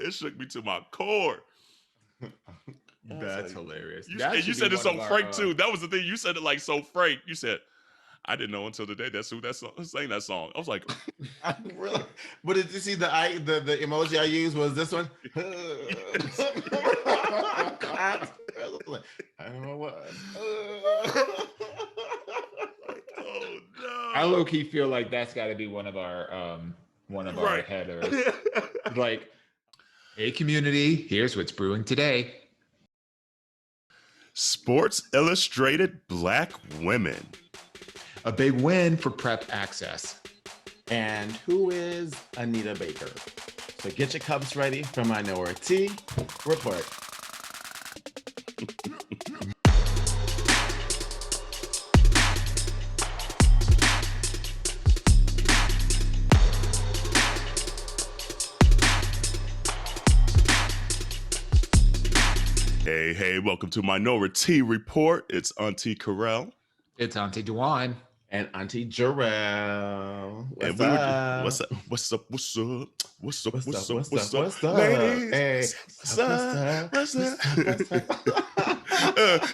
It shook me to my core. That's hilarious. And you said it so frank too. That was the thing. You said it like so frank. You said, I didn't know until today that's who sang that song. I was like, really? But did you see the emoji I used was this one? I don't know what. Oh no! I low key feel like that's got to be one of our headers. Like, hey community, here's what's brewing today. Sports Illustrated Black Women. A big win for Prep Access. And who is Anita Baker? So get your cups ready for Minoritea Report. Hey, welcome to Minoritea Report. It's Auntie Kerel. It's Auntea Dawon. And Auntea Jerrell. What's up? What's up? Ladies, hey, what's up?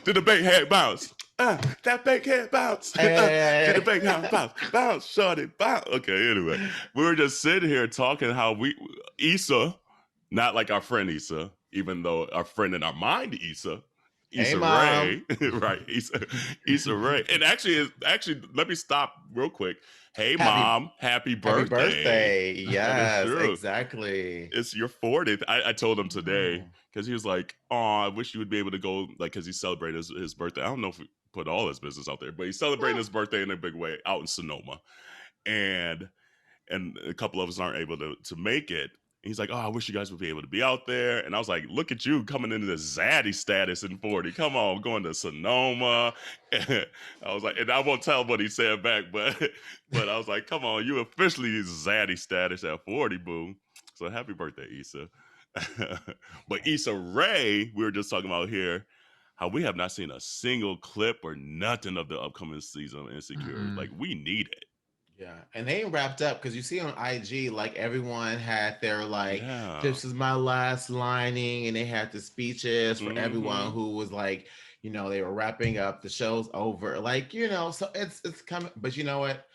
Did the bank head bounce? That bank head bounce. Did the bank head bounce? Shorty, bounce. Okay, anyway. We were just sitting here talking how Issa, not like our friend Issa, even though our friend in our mind, Issa Rae, right? Issa Rae, and actually, let me stop real quick. Hey, Mom, happy birthday! Happy birthday! Yes, exactly. It's your 40th. I told him today because he was like, "Oh, I wish you would be able to go," like because he celebrated his birthday. I don't know if we put all his business out there, but he's celebrating his birthday in a big way out in Sonoma, and a couple of us aren't able to make it. He's like, oh, I wish you guys would be able to be out there. And I was like, look at you coming into this zaddy status in 40. Come on, going to Sonoma. I was like, and I won't tell what he said back, but I was like, come on, you officially zaddy status at 40, boo. So happy birthday, Issa. But Issa Rae, we were just talking about here, how we have not seen a single clip or nothing of the upcoming season of Insecure. Like, we need it. Yeah, and they ain't wrapped up because you see on IG, like everyone had their this is my last lining, and they had the speeches for everyone who was like, they were wrapping up, the show's over, so it's coming. But you know what?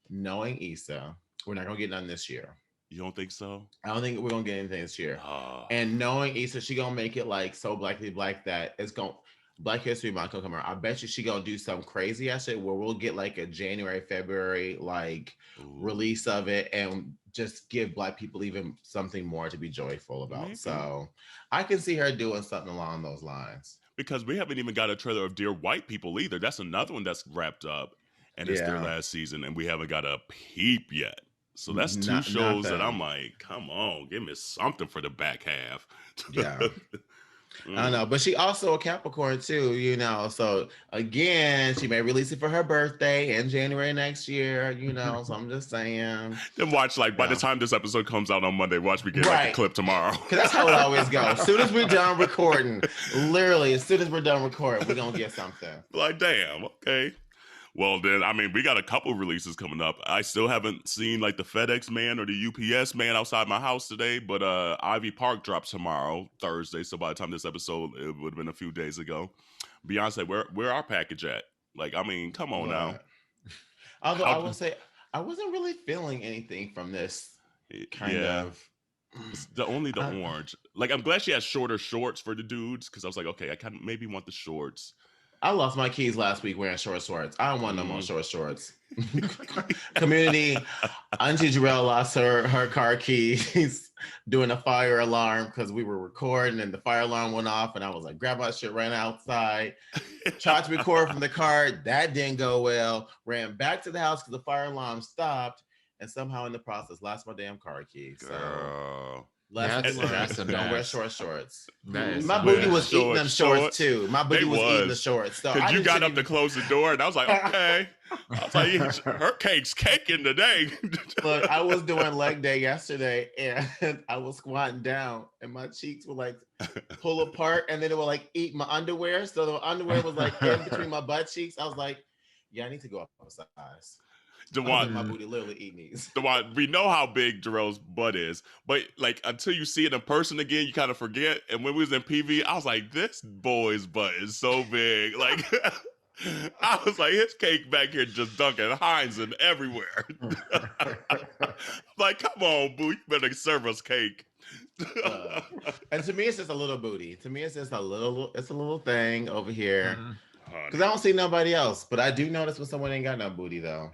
Knowing Issa, we're not gonna get none this year. You don't think so? I don't think we're gonna get anything this year. And knowing Issa, she gonna make it like so blackly black that it's gonna. Black History Month gonna come around. I bet you she gonna do something crazy ass shit where we'll get like a January, February release of it and just give Black people even something more to be joyful about. Maybe. So I can see her doing something along those lines. Because we haven't even got a trailer of Dear White People either. That's another one that's wrapped up and it's their last season and we haven't got a peep yet. So that's two shows that I'm like, come on, give me something for the back half. Yeah. I don't know, but she also a Capricorn too, so again, she may release it for her birthday in January next year, so I'm just saying. Then watch, by the time this episode comes out on Monday, watch me get a clip tomorrow. Because that's how it always goes. As soon as we're done recording, literally, as soon as we're done recording, we're going to get something. Like, damn, okay. Well, then, we got a couple releases coming up. I still haven't seen, the FedEx man or the UPS man outside my house today, but Ivy Park drops tomorrow, Thursday, so by the time this episode, it would have been a few days ago. Beyonce, where our package at? Come on now. Although I will say, I wasn't really feeling anything from this kind of... It's the orange. I'm glad she has shorter shorts for the dudes, because I was like, okay, I kind of maybe want the shorts. I lost my keys last week wearing short shorts. I don't want no more short shorts. Community, Auntea Jerrell lost her car keys doing a fire alarm because we were recording and the fire alarm went off and I was like, grab my shit, ran outside, tried to record from the car. That didn't go well. Ran back to the house because the fire alarm stopped and somehow in the process lost my damn car keys. Girl. That's don't wear short shorts. My booty was eating them shorts too. My booty was eating the shorts. Because you got up to close the door, and I was like, okay. I was like, her cake's caking today. Look, I was doing leg day yesterday, and I was squatting down, and my cheeks were pull apart, and then it would eat my underwear. So the underwear was in between my butt cheeks. I was like, yeah, I need to go up a size. My booty literally eating these. Dawon, we know how big Jerrell's butt is, but like until you see it in person again, you kind of forget. And when we was in PV, I was like, this boy's butt is so big. Like I was like, his cake back here just dunking Heinz and everywhere. Like, come on, boo, you better serve us cake. And to me, it's just a little booty. To me, it's just a little thing over here. Because I don't see nobody else. But I do notice when someone ain't got no booty, though.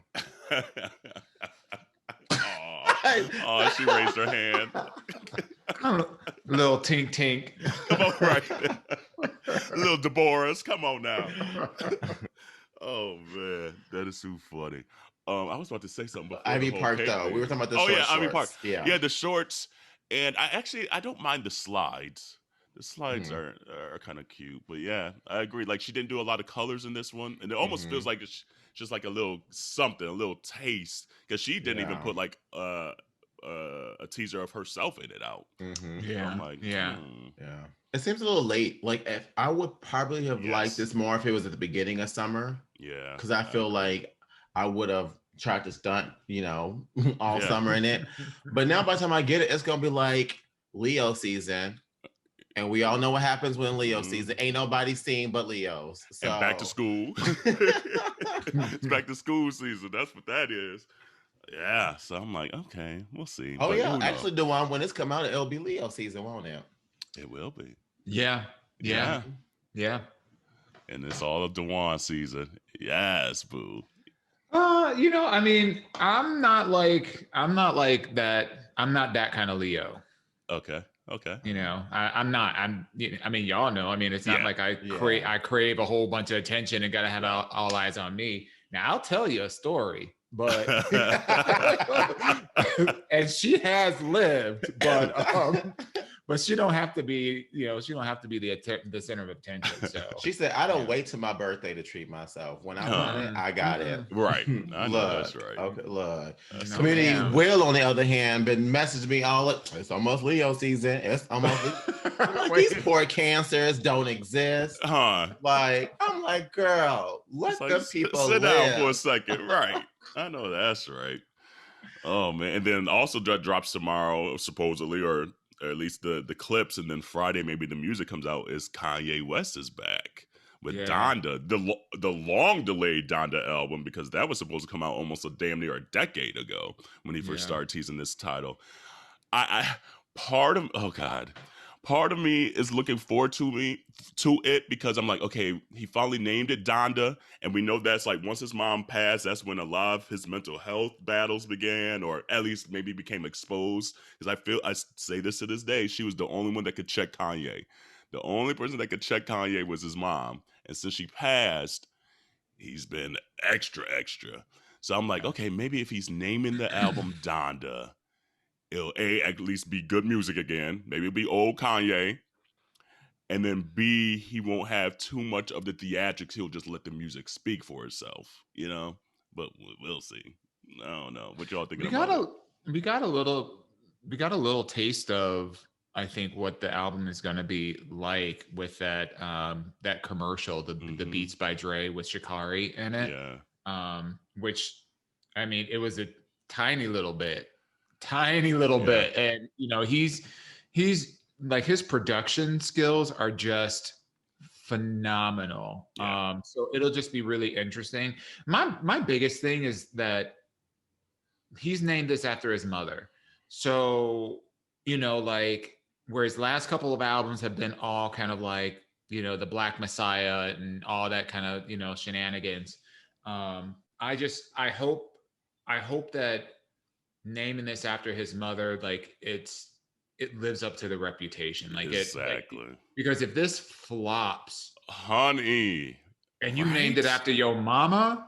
Oh, she raised her hand. Little tink tink. Come on, right. Little Deborah's. Come on now. Oh man, that is too funny. I was about to say something. Ivy Park, though. We were talking about the shorts. Ivy Park. Yeah, the shorts. And I don't mind the slides. The slides are kind of cute. But yeah, I agree. Like she didn't do a lot of colors in this one. And it almost feels like it's just like a little something, a little taste. Because she didn't even put like a teaser of herself in it out. Yeah. I'm like, yeah. It seems a little late. Like if I would probably have liked this more if it was at the beginning of summer. Yeah. Because I feel like I would have tried to stunt, all summer in it. But now by the time I get it, it's gonna be like Leo season. And we all know what happens when Leo season. Ain't nobody seen but Leos. So. And back to school. It's back to school season. That's what that is. Yeah. So I'm like, okay, we'll see. Oh, but yeah. Actually, Dawon, when it's come out, it'll be Leo season, won't it? It will be. Yeah. And it's all of Dawon season. Yes, boo. I mean, I'm not like that. I'm not that kind of Leo. Okay. I'm not. I mean, y'all know. I mean, it's not like I crave a whole bunch of attention and gotta have all eyes on me. Now, I'll tell you a story, but and she has lived, but she don't have to be. She don't have to be the center of attention. So she said, "I don't wait till my birthday to treat myself. When I want it, I got it." Right. I know that's right. Okay, look. Community Will, on the other hand, been messaging me all. It's almost Leo season. It's almost. These poor cancers don't exist. Like I'm like, girl, let the people sit live. down for a second. Right. I know that's right. Oh man, and then also that drops tomorrow, supposedly, or at least the clips, and then Friday maybe the music comes out, is Kanye West is back with Donda, the long delayed Donda album, because that was supposed to come out almost a damn near a decade ago when he first started teasing this title. Part of me is looking forward to it, because I'm like, okay, he finally named it Donda, and we know that's like once his mom passed, that's when a lot of his mental health battles began, or at least maybe became exposed. Because I say this to this day, she was the only one that could check Kanye. The only person that could check Kanye was his mom, and since she passed, he's been extra. So I'm like, okay, maybe if he's naming the album Donda, it'll at least be good music again. Maybe it'll be old Kanye. And then B, he won't have too much of the theatrics. He'll just let the music speak for itself, But we'll see. I don't know. What y'all thinking about it? We got a little taste of, I think, what the album is going to be like with that commercial, the Beats by Dre with Sha'Carri in it. Yeah. Which, I mean, it was a tiny little bit, and he's like, his production skills are just phenomenal. So it'll just be really interesting. My biggest thing is that he's named this after his mother. So, like, where his last couple of albums have been all kind of like, the Black Messiah and all that kind of, shenanigans. I hope that naming this after his mother, like, it lives up to the reputation. Like, exactly. Because if this flops, honey, and you named it after your mama,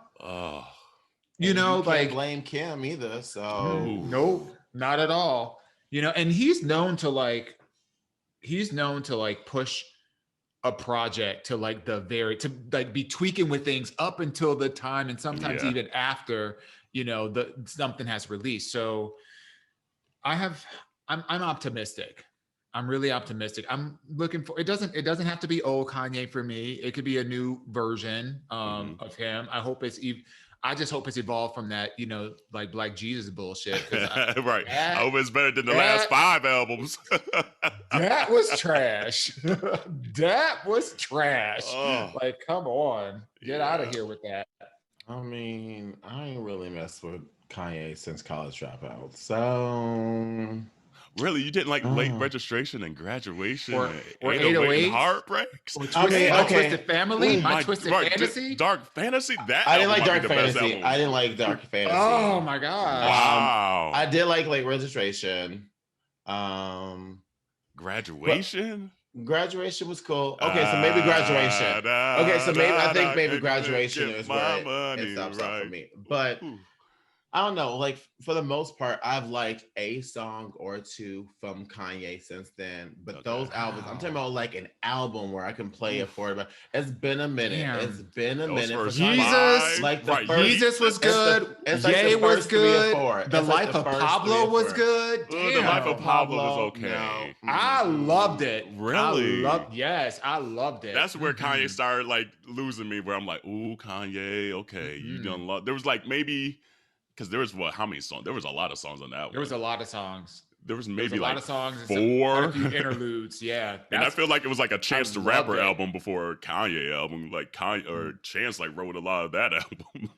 you can't blame Kim either. So nope, not at all. And he's known to push a project to like to like be tweaking with things up until the time, and sometimes even after, something has released. So I'm optimistic. I'm really optimistic. I'm looking for, it doesn't have to be old Kanye for me. It could be a new version of him. I hope I just hope it's evolved from that, like Black Jesus bullshit. Right. I hope it's better than the last 5 albums. That was trash. That was trash. Oh, like, come on. Get out of yeah. here with that. I mean, I ain't really messed with Kanye since College Dropout. So Really, you didn't like Late Registration and Graduation Or and 808s? and Heartbreaks? My Twisted Family, My Twisted Fantasy. Dark Fantasy? That I didn't like album might Dark be the best Fantasy. album. I didn't like Dark Fantasy. Oh my god. Wow. I did like Late Registration. Graduation? Graduation was cool. Okay, so maybe Graduation. Okay, so maybe I think maybe Graduation is where it stops out for me. But I don't know, like for the most part, I've liked a song or two from Kanye since then. But those albums, I'm talking about like an album where I can play it for it. But it's been a minute. Damn. It's been a minute. For Jesus, like the right. first, Jesus was good. it's like Ye the was first 3 or good. 4. The It's like Life the of first Pablo 3 or was 4. good. The Damn. Life of Pablo was okay. No. I loved it. Really? Yes, I loved it. That's where Kanye started like losing me, where I'm like, ooh, Kanye, okay, you done love. There was like maybe, because there was how many songs? There was a lot of songs on that one. There was a lot of songs. There was maybe a like lot of songs, 4. a few interludes. Yeah, and I feel like it was like a Chance the loved Rapper it. album before Kanye album. Like Kanye or Chance like wrote a lot of that album.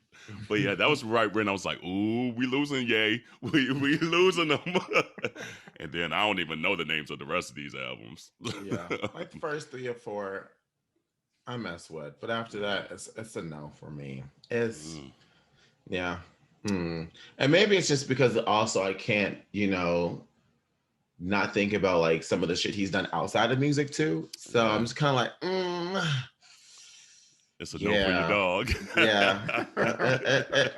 But yeah, that was right when I was like, ooh, we losing Ye. We losing them. And then I don't even know the names of the rest of these albums. Yeah, like the first 3 or 4, I mess with, but after that, it's a no for me. It's yeah, and maybe it's just because also I can't, not think about like some of the shit he's done outside of music too. So I'm just kind of like, it's a no for your dog. Yeah,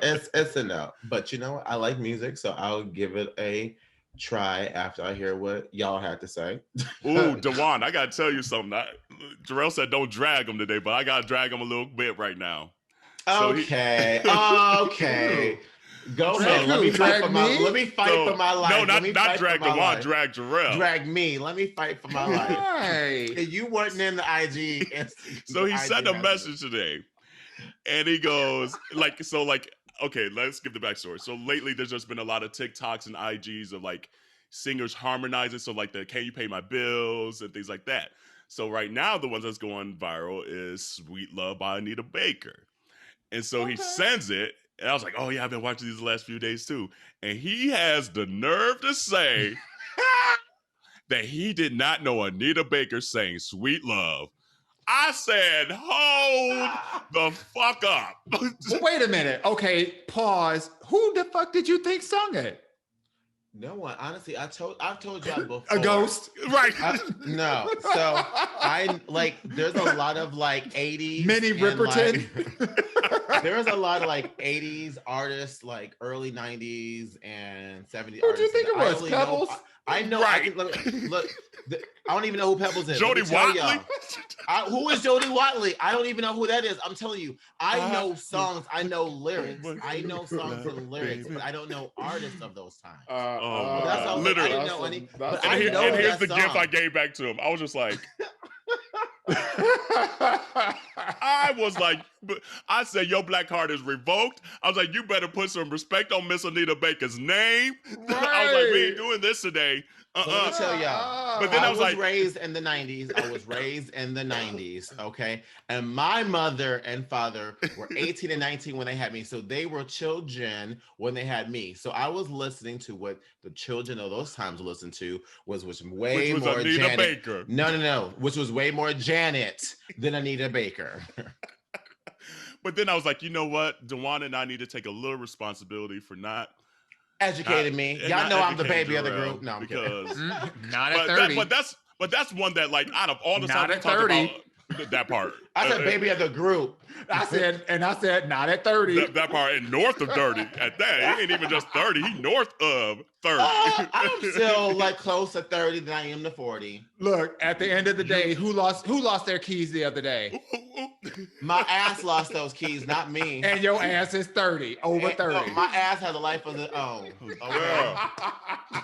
it's a no. But I like music, so I'll give it a try after I hear what y'all had to say. Ooh, Dawon, I gotta tell you something. Jarrell said don't drag him today, but I gotta drag him a little bit right now. Okay. Go ahead. Let me fight for my life. No, not drag Dawon, drag Jerrell. Drag me. Let me fight for my life. Right. You weren't in the IG. So he sent a message today, and he goes okay, let's give the backstory. So lately, there's just been a lot of TikToks and IGs of like singers harmonizing. So like the "Can You Pay My Bills" and things like that. So right now, the ones that's going viral is "Sweet Love" by Anita Baker, and so he sends it. And I was like, oh yeah, I've been watching these the last few days too. And he has the nerve to say that he did not know Anita Baker sang "Sweet Love." I said, hold the fuck up. Well, wait a minute. Okay, pause. Who the fuck did you think sung it? No one. Honestly, I've told y'all before. A ghost? Right. No. So there's a lot of like 80s. Minnie Riperton. There's a lot of like 80s artists, like early 90s and 70s. Who do you think it was? Pebbles? I know. Right. Look, I don't even know who Pebbles is. Jody Watley? Who is Jody Watley? I don't even know who that is. I'm telling you, I know songs. I know lyrics. I know songs and lyrics, but I don't know artists of those times. That's all. Literally. I didn't know any. But And I know here's that the gift song. I gave back to him. I was just like, I said, your black card is revoked. I was like, you better put some respect on Miss Anita Baker's name. Right. I was like, we ain't doing this today. So let me tell y'all. But then I was like, raised in the 90s. I was raised in the 90s, okay? And my mother and father were 18 and 19 when they had me. So they were children when they had me. So I was listening to what the children of those times listened to, which was more Anita Janet. Baker. No. Which was way more Janet than Anita Baker. But then I was like, you know what? Dawon and I need to take a little responsibility for not Educated me. Y'all know I'm the baby of the group. No, I'm kidding. Not at 30. But that's one that, like, out of all the Not songs we at talked 30. about, that part. I said baby of the group. I said not at 30. That part, and north of 30 at that. He ain't even just 30. He north of 30. I'm still like close to 30 than I am to 40. Look, at the end of the day, who lost their keys the other day? My ass lost those keys, not me. And your ass is 30, over 30. My ass has a life of its own. Okay.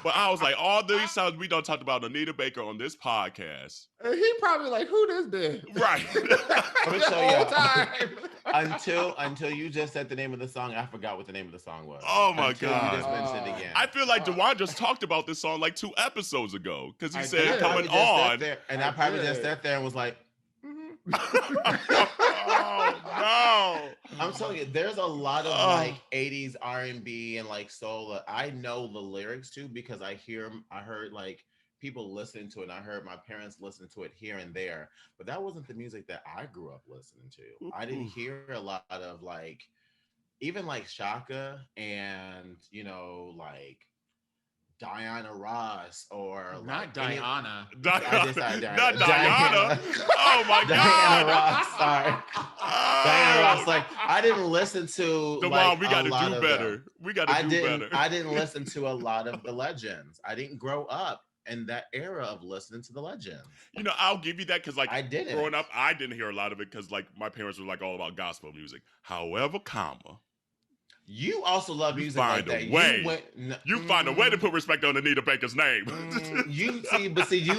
But I was like, all these times we done talked about Anita Baker on this podcast. He probably like, who this? Right. Let me The show whole you. time. until you just said the name of the song, I forgot what the name of the song was. Oh my until God. You just mentioned it again. I feel like Dawon just talked about this song like 2 episodes ago because he said did. coming on. I probably just sat there and was like, oh no! I'm telling you, there's a lot of like 80s R&B and like soul that I know the lyrics to because I heard like people listen to it. And I heard my parents listen to it here and there, but that wasn't the music that I grew up listening to. I didn't hear a lot of like, even like Shaka and like Diana Ross or not Diana. Not Diana. Oh my God. Diana Ross. Sorry. Diana Ross. Like I didn't listen to Dawon, we got to do better. We got to do better. I didn't listen to a lot of the legends. I didn't grow up in that era of listening to the legends. I'll give you that because like I didn't. Growing up, I didn't hear a lot of it because like my parents were like all about gospel music. However, you also love music like that. You find a way to put respect on Anita Baker's name. You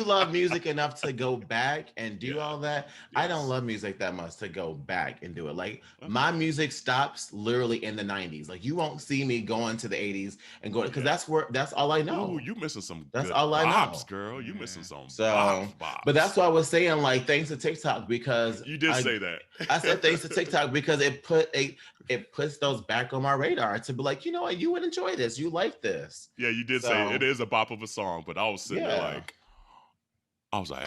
love music enough to go back and do all that. Yes. I don't love music that much to go back and do it. Like my music stops literally in the 90s. Like you won't see me going to the 80s and go because that's all I know. Ooh, you missing some that's good all I bops, know. Girl. You missing some bops. But that's why I was saying like thanks to TikTok because you did say that. I said thanks to TikTok because it puts those back on my radar to be like, you know what, you would enjoy this. You like this. Yeah, you did say it is a bop of a song, but I was sitting there like,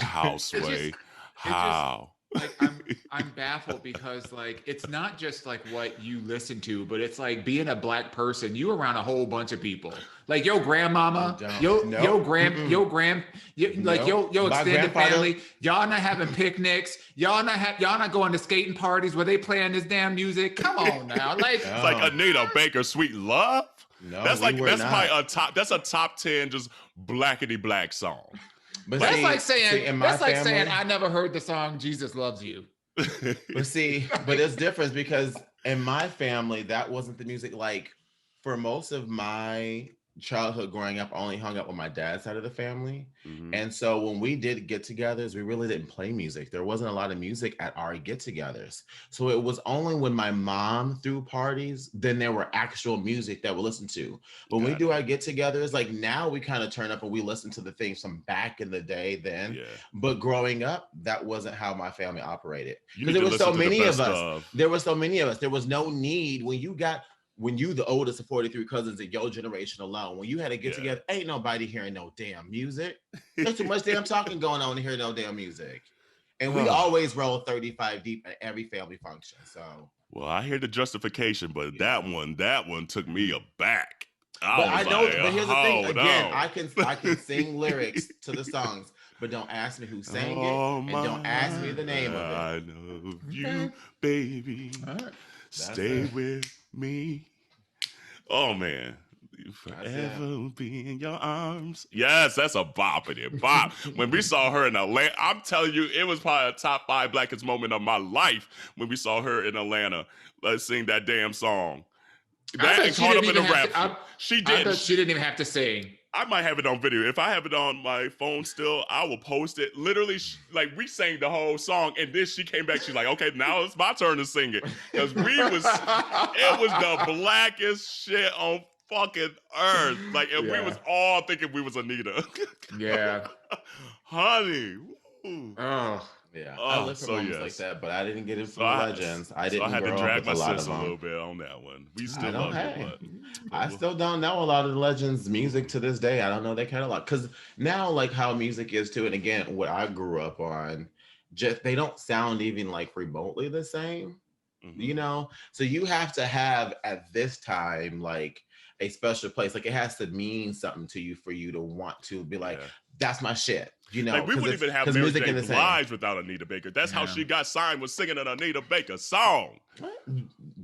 how, Sway? How? Like I'm baffled because like it's not just like what you listen to, but it's like being a Black person. You around a whole bunch of people, like your grandmama, your extended family. Y'all not having picnics. Y'all not going to skating parties where they playing this damn music. Come on now, like it's like Anita Baker, Sweet Love. No, that's probably a top. That's a top 10 just blackety black song. But that's like saying I never heard the song Jesus Loves You. But it's different because in my family, that wasn't the music. Like for most of my childhood growing up, I only hung out with my dad's side of the family. Mm-hmm. And so when we did get-togethers, we really didn't play music. There wasn't a lot of music at our get-togethers. So it was only when my mom threw parties, then there were actual music that we listened to. When we do our get-togethers, like now we kind of turn up and we listen to the things from back in the day then. Yeah. But growing up, that wasn't how my family operated. Because there were so many of us. There were so many of us. There was no need when you the oldest of 43 cousins in your generation alone, when you had to get together, ain't nobody hearing no damn music. There's too much damn talking going on to hear no damn music. And we always roll 35 deep at every family function. So well, I hear the justification, but that one took me aback. But here's the thing, again, I can sing lyrics to the songs, but don't ask me who sang it, and don't ask me the name of it. I love you, baby. Right. Stay with me. Oh man, you forever be in your arms. Yes, that's a boppity bop. When we saw her in Atlanta, I'm telling you, it was probably a top 5 blackest moment of my life when we saw her in Atlanta. Let's sing that damn song. That and caught up in a rap. She did. I thought she didn't even have to sing. I might have it on video. If I have it on my phone still, I will post it. Literally, like we sang the whole song, and then she came back. She's like, "Okay, now it's my turn to sing it," because it was the blackest shit on fucking earth. Like, and we was all thinking we was Anita. Yeah, honey. Ooh. Oh. Yeah, I lived for moments like that, but I didn't get it from legends. I had to drag my sis a little bit on that one. We still love it, but I still don't know a lot of the legends' music to this day. I don't know their catalog because now, like how music is too, and again, what I grew up on, just they don't sound even like remotely the same. Mm-hmm. You know, so you have to have at this time like a special place. Like it has to mean something to you for you to want to be like, that's my shit. You know, like we wouldn't even have Mary J. Blige without Anita Baker. That's how she got signed, was singing an Anita Baker song.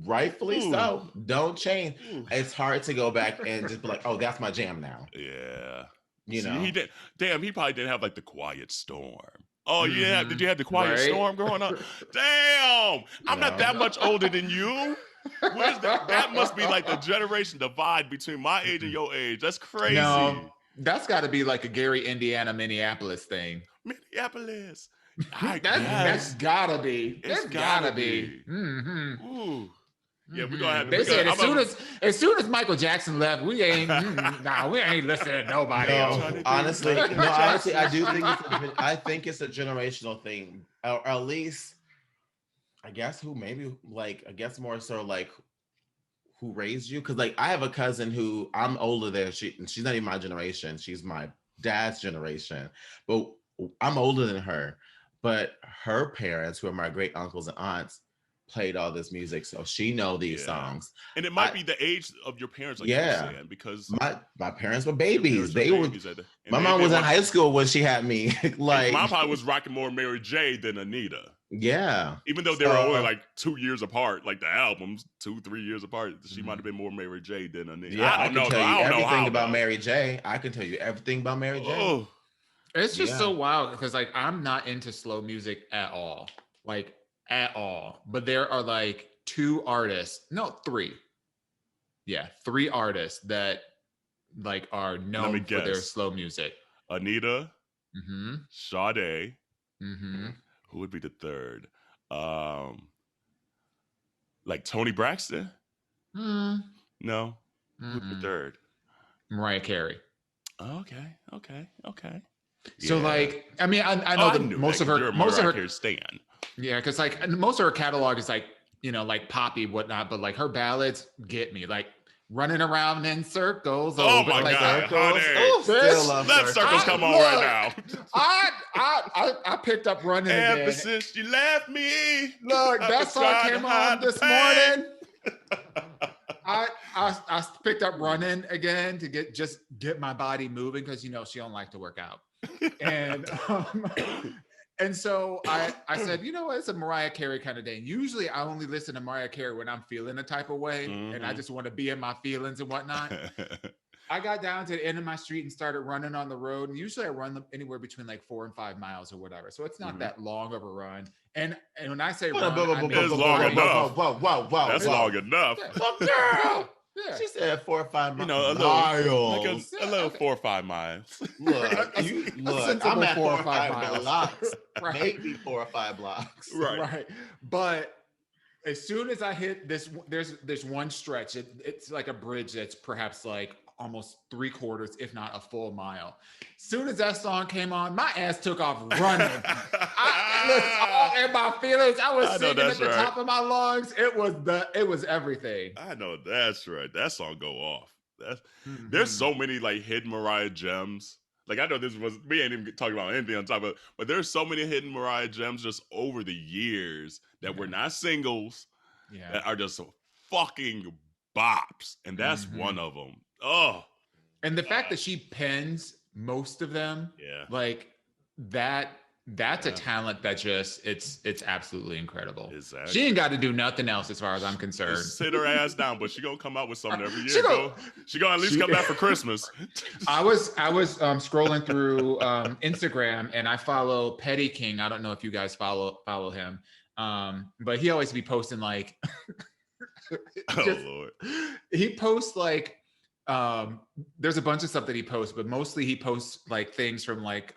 Rightfully so. Don't change. It's hard to go back and just be like, oh, that's my jam now. Yeah. You know, he did. Damn, he probably didn't have like the Quiet Storm. Oh, yeah. Did you have the Quiet Storm growing up? Damn. I'm not that much older than you. That must be like the generation divide between my age and your age. That's crazy. No, that's got to be like a Gary, Indiana, Minneapolis thing. Minneapolis. That's gotta be. It's That's gotta gotta be. be. Mm-hmm. Ooh. Yeah, we're gonna have to. They said as soon as Michael Jackson left, we ain't we ain't listening to nobody else. Honestly, I think it's a generational thing, or at least I guess more so like who raised you, because like I have a cousin who I'm older than she's not even my generation, she's my dad's generation, but I'm older than her, but her parents, who are my great uncles and aunts, played all this music, so she know these songs. And it might be the age of your parents, like you were saying, because my parents were babies. My mom maybe was in high school when she had me. Like my mom was rocking more Mary J than Anita. Yeah. Even though they were only like 2 years apart, like the albums 2-3 years apart, she might have been more Mary J than Anita. Yeah, I can tell you everything about Mary J. I can tell you everything about Mary J. Oh. It's just so wild because like I'm not into slow music at all. Like at all. But there are like 3 artists that like are known for their slow music. Anita, Sade, who would be the third? Like Toni Braxton? No. Who would be the third? Mariah Carey. Okay. So like, I mean, I know that most of her stan. Yeah, because like most of her catalog is like, like poppy, whatnot, but like her ballads get me. Like Running Around in Circles. Oh my God, honey. Let circles come on right now. I picked up Running again. Ever since you left me. Look, that song came on this morning. I picked up Running again to get my body moving because she don't like to work out. And so I said, you know what, it's a Mariah Carey kind of day. And usually I only listen to Mariah Carey when I'm feeling a type of way and I just want to be in my feelings and whatnot. I got down to the end of my street and started running on the road. And usually I run them anywhere between like 4 and 5 miles or whatever. So it's not that long of a run. And when I say run, I mean, it's long enough. Whoa. That's long enough. Girl. Yeah. She said 4 or 5 miles. A little 4 or 5 miles. Look, I'm at 4 or 5 blocks. Right. Maybe 4 or 5 blocks. Right. But as soon as I hit this, there's one stretch. It's like a bridge that's perhaps like almost 3/4, if not a full mile. As soon as that song came on, my ass took off running. I was all in my feelings. I was singing at the top of my lungs. It was everything. I know that's right. That song go off. There's so many like hidden Mariah gems. Like I know we ain't even talking about anything on top of it, but there's so many hidden Mariah gems just over the years that were not singles that are just fucking bops, and that's one of them. Oh, and the fact that she pens most of them, like that's a talent that just it's absolutely incredible. Exactly. She ain't got to do nothing else as far as I'm concerned. Just sit her ass down, but she gonna come out with something every year. She gonna at least come back for Christmas. I was scrolling through Instagram and I follow Petty King. I don't know if you guys follow him, but he always be posting like. Lord. He posts like there's a bunch of stuff that he posts, but mostly he posts like things from like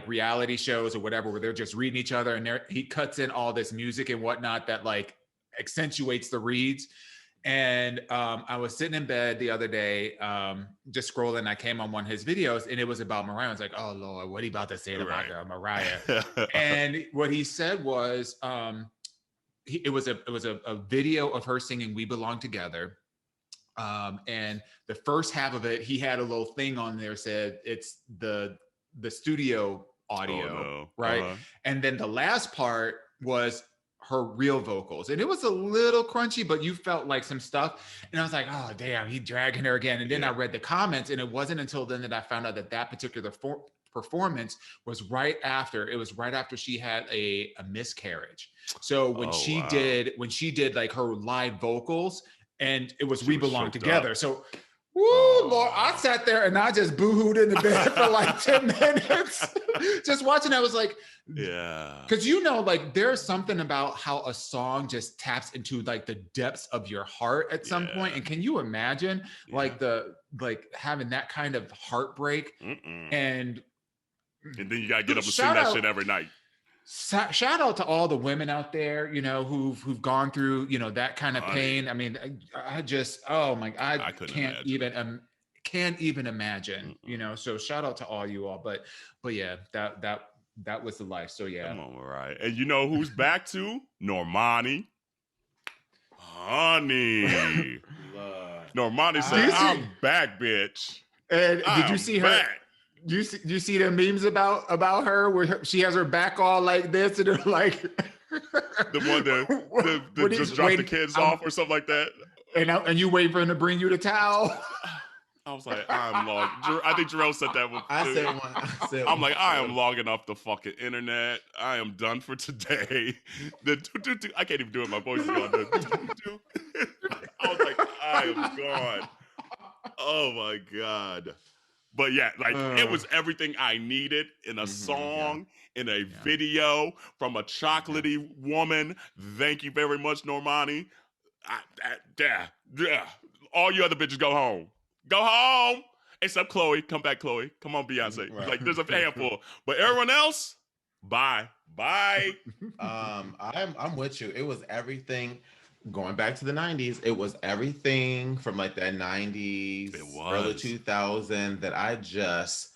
reality shows or whatever where they're just reading each other, and he cuts in all this music and whatnot that like accentuates the reads. And I was sitting in bed the other day just scrolling. I came on one of his videos and it was about Mariah. I was like, oh Lord, what are you about to say about Mariah? And what he said was it was a video of her singing We Belong Together. And the first half of it, he had a little thing on there said it's the studio audio, right? And then the last part was her real vocals, and it was a little crunchy, but you felt like some stuff. And I was like, oh damn, he dragging her again. And then I read the comments, and it wasn't until then that I found out that particular performance was right after she had a miscarriage. So when she did like her live vocals, and it was We Belong Together. Up. So, Lord, I sat there and I just boo-hooed in the bed for like 10 minutes. Just watching, I was like, because like there's something about how a song just taps into like the depths of your heart at some point. And can you imagine like having that kind of heartbreak? And then you gotta get up and sing that shit every night. shout out to all the women out there, you know, who've gone through, you know, that kind of pain. I mean, I just, oh my, I can't even imagine, you know. So shout out to all you all, but yeah, that was the life. So yeah, come on, right. And you know who's back too? Normani, honey. Normani said, "I'm back, bitch." And did you see her? Do you see the memes about her where she has her back all like this and they're like the one that just dropped the kids off or something like that, and you wait for him to bring you the towel. I was like, I'm logged. I think Jerrell said that one. I'm like, I am logging off the fucking internet. I am done for today. I can't even do it. My voice is gone. I was like, I am gone. Oh my God. But yeah, like it was everything I needed in a song, in a video from a chocolatey woman. Thank you very much, Normani. All you other bitches go home. Go home. Except Chloe. Come back, Chloe. Come on, Beyonce. Right. Like there's a handful. But everyone else, bye. I'm with you. It was everything. Going back to the 90s, it was everything from like that 90s, early 2000 that I just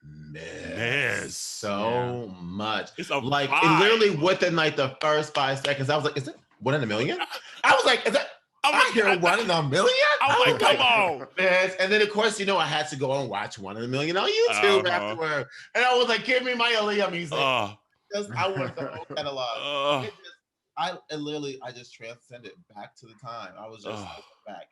miss so much. It's a like vibe. It literally within like the first 5 seconds, I was like, is it 1 in a million? I was like, is that I hear 1 in a million? I was like, come on. Yes. And then of course, you know, I had to go and watch 1 in a million on YouTube afterward. And I was like, give me my Aaliyah music. Because I want the whole catalog. I just transcended back to the time. I was just back.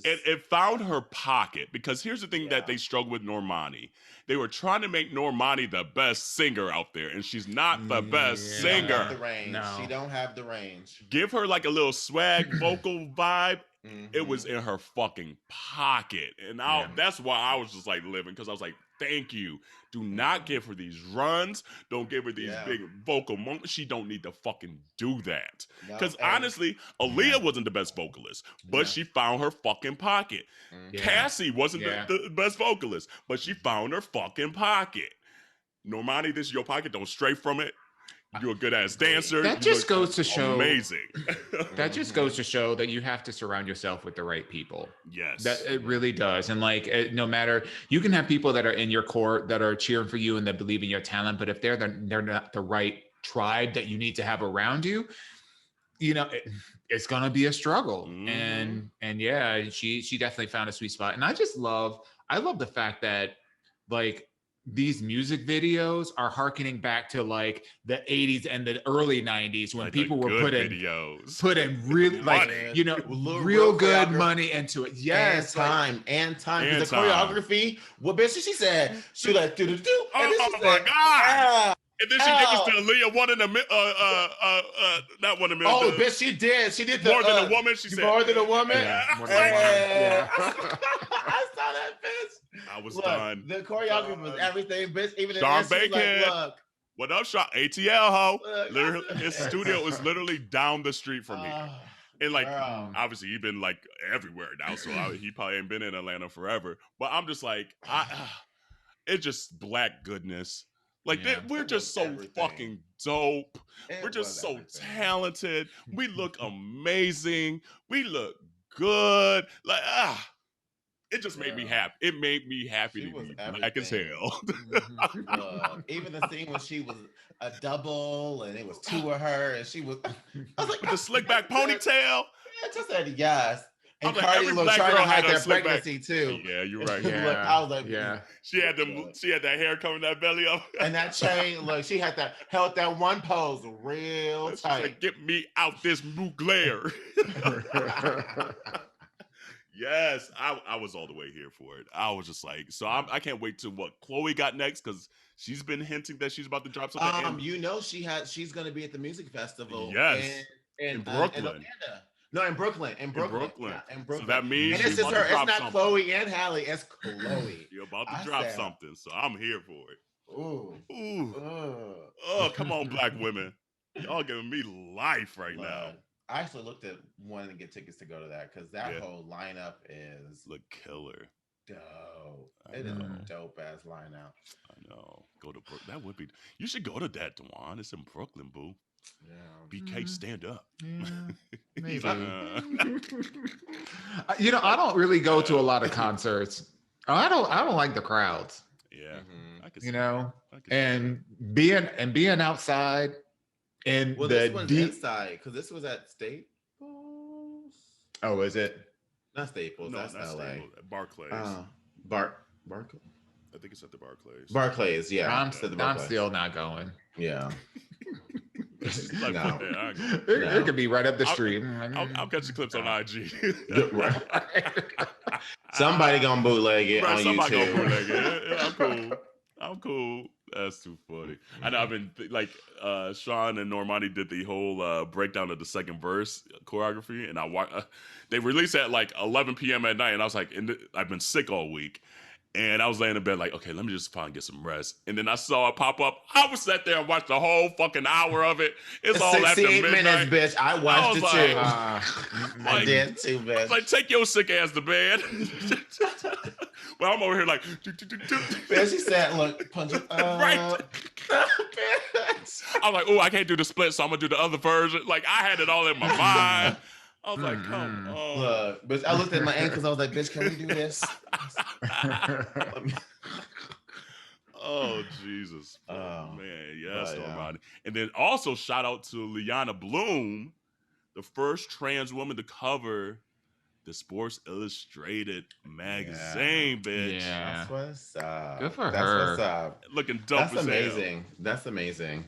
It found her pocket, because here's the thing that they struggled with Normani. They were trying to make Normani the best singer out there, and she's not the best singer. She don't have the range. She don't have the range. Give her like a little swag vocal vibe. It was in her fucking pocket. And that's why I was just like living, because I was like, thank you. Do not give her these runs. Don't give her these big vocal moments. She don't need to fucking do that. Because honestly, Aaliyah wasn't the best vocalist, but she found her fucking pocket. Cassie wasn't the best vocalist, but she found her fucking pocket. Normani, this is your pocket. Don't stray from it. You're a good ass dancer. That just goes to show amazing. That just goes to show that you have to surround yourself with the right people. Yes, that it really does. And like, no matter, you can have people that are in your court that are cheering for you and that believe in your talent, but if they're not the right tribe that you need to have around you, you know, it's gonna be a struggle. And yeah, she definitely found a sweet spot. And I love the fact that like these music videos are hearkening back to like the 80s and the early 90s when like people were putting really like you know real good money into it. Yes, and time. The choreography. What bitch she said? She like do. Oh my God! And then she gave us to Aaliyah 1 in a not 1 in a million. Oh, bitch, she did. She did more than a woman. She said more than a woman. More than a woman. Yeah. I saw that bitch. I was done. The choreography was everything, bitch. Even Sean Bacon. Like, look. What up, Sean? ATL ho. Literally, his studio is literally down the street from me. And like, obviously, he's been like everywhere now, so he probably ain't been in Atlanta forever. But I'm just like, it's just black goodness. Like we're just so fucking dope. We're just so talented. We look amazing. We look good. Like it just made me happy. It made me happy to be black as hell. Even the scene when she was a double and it was 2 of her and she was, I was like, with the slick back ponytail. Yeah, just said yes. And Cardi was trying to hide their pregnancy too. Yeah, you're right. Yeah. I was like, she had that hair covering that belly up. And that chain, look, she had held that one pose real tight. Like, get me out this Mugler. Yes, I was all the way here for it. I was just like, so I can't wait to what Chloe got next, because she's been hinting that she's about to drop something. You know, she's going to be at the music festival. Yes, in Brooklyn. In Atlanta. No, in Brooklyn. In Brooklyn. Yeah, in Brooklyn. So that means and it's not Chloe and Halle. It's Chloe. You're about to drop something, so I'm here for it. Ooh. Oh, come on, black women. Y'all giving me life right now. I actually looked at wanting to get tickets to go to that because that whole lineup is look killer. dope. I It is know. a dope ass lineup. I know. Go to Brooklyn. That would be. You should go to that, Dawon. It's in Brooklyn, boo. Yeah. BK, stand up. Yeah, He's maybe. like, I don't really go to a lot of concerts. I don't like the crowds. yeah, Mhm. I can see You that. know, I can see and being outside in Well, the this one's deep. inside because this was at Staples. Oh, is it? Not that. Staples. No, That's not LA. stable. Barclays. Barclays. I think it's at the Barclays. Barclays. Yeah. I'm, It's at the I'm Barclays. still not going. Yeah. He's like, No. fuck that, I ain't going. It could be right up the street. I'll catch the clips on IG. Somebody gonna bootleg it Right, on somebody YouTube. gonna bootleg it. Yeah, I'm cool. I'm cool. That's too funny. I know I've been like Sean and Normani did the whole breakdown of the second verse choreography, and they released at like 11 p.m. at night, and I was like, I've been sick all week. And I was laying in bed like, okay, let me just finally get some rest. And then I saw it pop up. I was sat there and watched the whole fucking hour of it. It's all after 68 midnight. minutes, bitch. I watched it was too. like, I did too, I bitch. was like, take your sick ass to bed. Well, I'm over here like, Bitch, she said, look, punch it up. Right. Bitch. I'm like, oh, I can't do the split, so I'm gonna do the other version. Like, I had it all in my mind. I was like, come on. Look, bitch, I looked at my ankles. I was like, bitch, can we do this? Oh, Jesus. Oh, man. Yes, but, yeah. Normani. And then also shout out to Leyna Bloom, the first trans woman to cover the Sports Illustrated magazine, bitch. Yeah. That's what's up. Good for That's her. what's up. Looking dope That's as hell. amazing. That's amazing.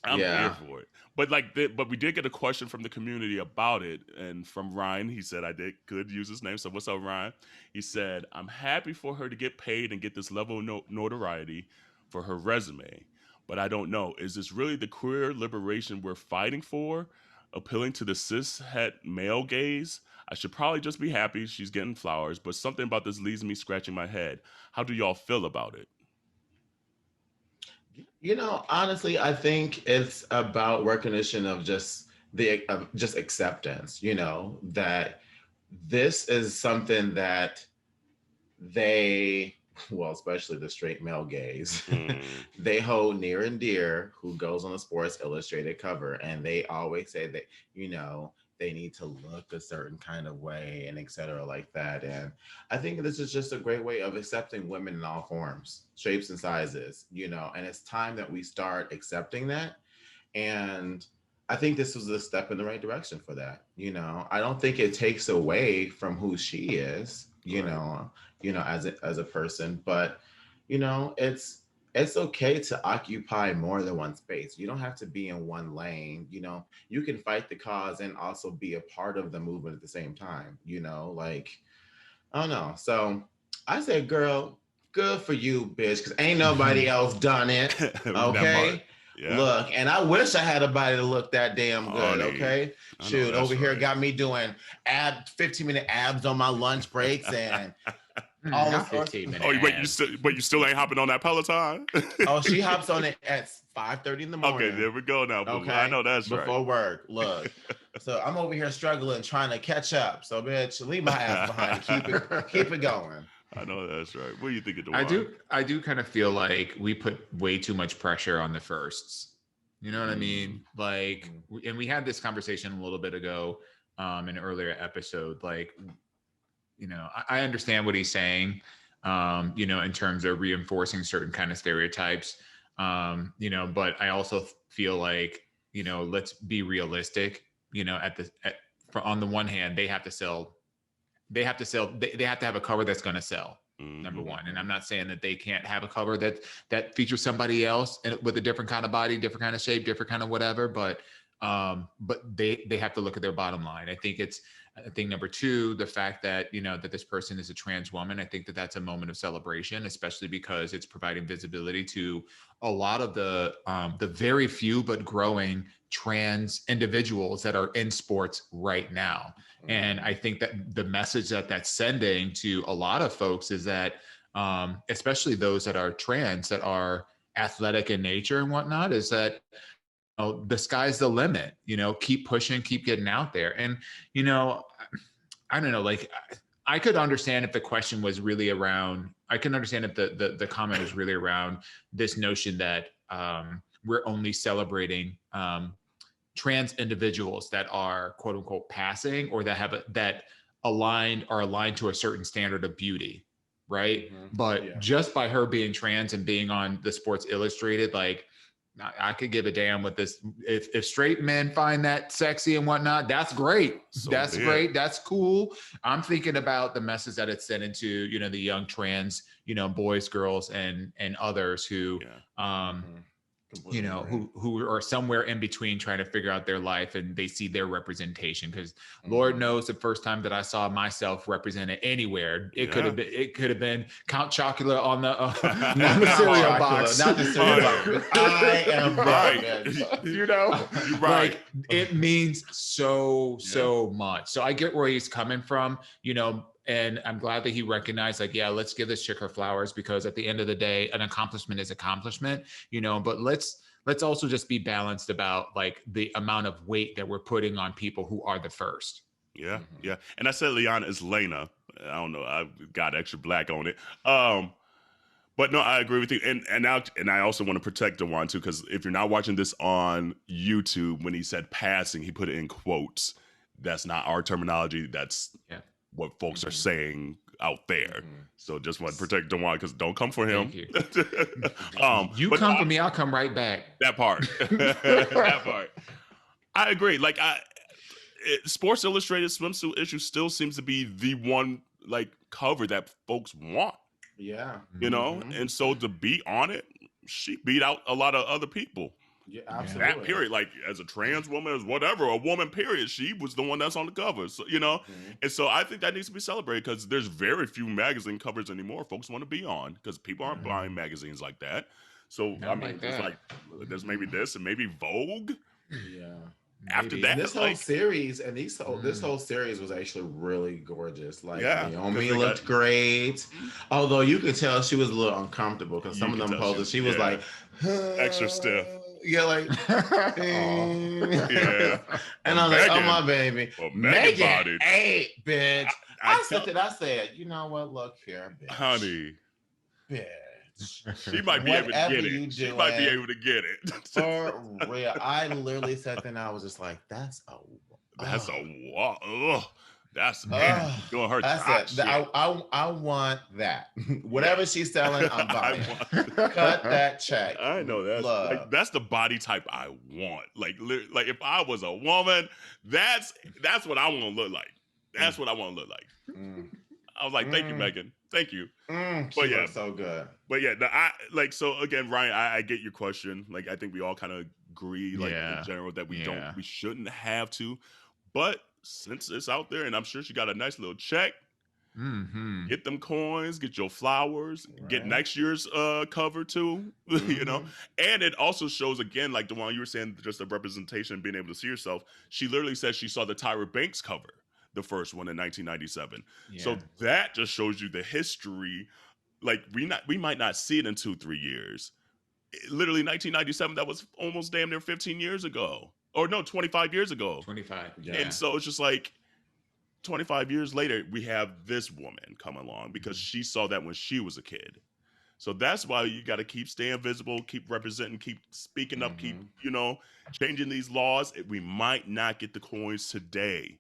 I'm Yeah. here for it. But but we did get a question from the community about it, and from Ryan, he said could use his name. So what's up, Ryan? He said, I'm happy for her to get paid and get this level of notoriety for her resume, but I don't know, is this really the queer liberation we're fighting for? Appealing to the cis-het male gaze? I should probably just be happy she's getting flowers, but something about this leaves me scratching my head. How do y'all feel about it? Honestly, I think it's about recognition of just just acceptance, that this is something that especially the straight male gaze, they hold near and dear, who goes on the Sports Illustrated cover. And they always say that, they need to look a certain kind of way and et cetera like that. And I think this is just a great way of accepting women in all forms, shapes and sizes, and it's time that we start accepting that. And I think this was a step in the right direction for that. I don't think it takes away from who she is, as a person, but it's okay to occupy more than one space. You don't have to be in one lane. You can fight the cause and also be a part of the movement at the same time. I don't know. So I say, girl, good for you, bitch, because ain't nobody else done it. Okay. Yeah. Look, and I wish I had a body to look that damn good. Okay. Shoot, over here got me doing 15-minute abs on my lunch breaks and all the 15 minutes. Oh, you still ain't hopping on that Peloton? Oh, she hops on it at 5:30 in the morning. Okay, there we go now. Okay, I know that's right. Before work. Look, so I'm over here struggling, trying to catch up. So, bitch, leave my ass behind. Keep it going. I know that's right. What do you think of the I do kind of feel like we put way too much pressure on the firsts. You know what I mean? Like, and we had this conversation a little bit ago in an earlier episode. Like, I understand what he's saying, in terms of reinforcing certain kind of stereotypes, but I also feel like, let's be realistic, on the one hand, they have to have a cover that's going to sell. Number one. And I'm not saying that they can't have a cover that features somebody else with a different kind of body, different kind of shape, different kind of whatever, but they have to look at their bottom line. I think number two, the fact that, that this person is a trans woman, I think that that's a moment of celebration, especially because it's providing visibility to a lot of the very few but growing trans individuals that are in sports right now. And I think that the message that that's sending to a lot of folks is that, especially those that are trans, that are athletic in nature and whatnot, is that the sky's the limit. Keep pushing, keep getting out there. And I don't know, like I could understand if the question was really around, I can understand if the comment was really around this notion that we're only celebrating trans individuals that are quote unquote passing, or that have that are aligned to a certain standard of beauty. Right. Mm-hmm. But just by her being trans and being on the Sports Illustrated, like, I could give a damn with this. If straight men find that sexy and whatnot, that's great. That's great. That's cool. I'm thinking about the message that it's sent into, you know, the young trans, you know, boys, girls, and others who, you know, who are somewhere in between trying to figure out their life, and they see their representation. Because Lord knows the first time that I saw myself represented anywhere, it could have been Count Chocula on the cereal box. Not the cereal box. I am right. You know, right. Like, it means so much. So I get where he's coming from, you know. And I'm glad that he recognized, like, yeah, let's give this chick her flowers, because at the end of the day, an accomplishment is accomplishment, you know, but let's also just be balanced about, like, the amount of weight that we're putting on people who are the first. Yeah. Yeah. And I said Liana is Leyna. I don't know. I got extra black on it. But no, I agree with you. And I also want to protect Dawon too, because if you're not watching this on YouTube, when he said passing, he put it in quotes. That's not our terminology. That's what folks are saying out there. So just want to protect Dawon, because don't come for him. You come for me, I'll come right back. That part. That part. I agree. Like, Sports Illustrated swimsuit issue still seems to be the one, like, cover that folks want. Yeah. You know? And so to be on it, she beat out a lot of other people. Yeah, absolutely. That period, like, as a trans woman, as whatever, a woman, period, she was the one that's on the cover. So, you know, and so I think that needs to be celebrated, because there's very few magazine covers anymore folks want to be on, because people aren't buying magazines like that. So, I mean, it's like, there's maybe this and maybe Vogue. Yeah. After that, and this whole series, and this whole series was actually really gorgeous. Like, Naomi looked great, although you could tell she was a little uncomfortable, because some of them poses she was like extra stiff. Yeah, like, yeah. And I was like, oh, my baby. Well, Megan, hey, bitch. I said, you know what? Look here, bitch. Honey. Bitch. She might be able to get it. She might be able to get it. For real. I literally sat there and I was just like, that's a wall. Ugh. That's doing her. I want that. Whatever she's selling, I'm buying. Cut that check. I know that's the body type I want. Like if I was a woman, that's what I want to look like. That's what I want to look like. I was like, thank you, Megan. Thank you. But yeah, so good. But yeah, so again, Ryan, I get your question. Like, I think we all kind of agree, like, in general, that we shouldn't have to. But since it's out there, and I'm sure she got a nice little check, get them coins, get your flowers, get next year's cover too, you know. And it also shows, again, like the one you were saying, just a representation, being able to see yourself. She literally says she saw the Tyra Banks cover, the first one in 1997. So that just shows you the history. Like, we might not see it in 2-3 years. Literally 1997, that was almost damn near 15 years ago. Or no, 25 years ago. 25. Yeah. And so it's just like 25 years later, we have this woman come along because she saw that when she was a kid. So that's why you got to keep staying visible, keep representing, keep speaking up, keep, you know, changing these laws. We might not get the coins today.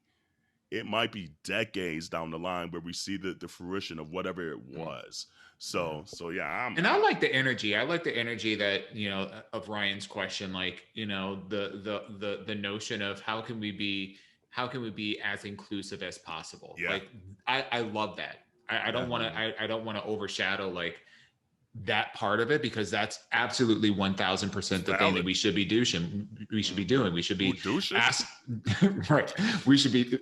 It might be decades down the line where we see the fruition of whatever it was. So yeah. I like the energy. I like the energy that, you know, of Ryan's question, like, you know, the notion of how can we be as inclusive as possible. Yeah. Like, I love that. I don't want to overshadow, like, that part of it, because that's absolutely 1000% the thing that we should be doing. We should be right. We should be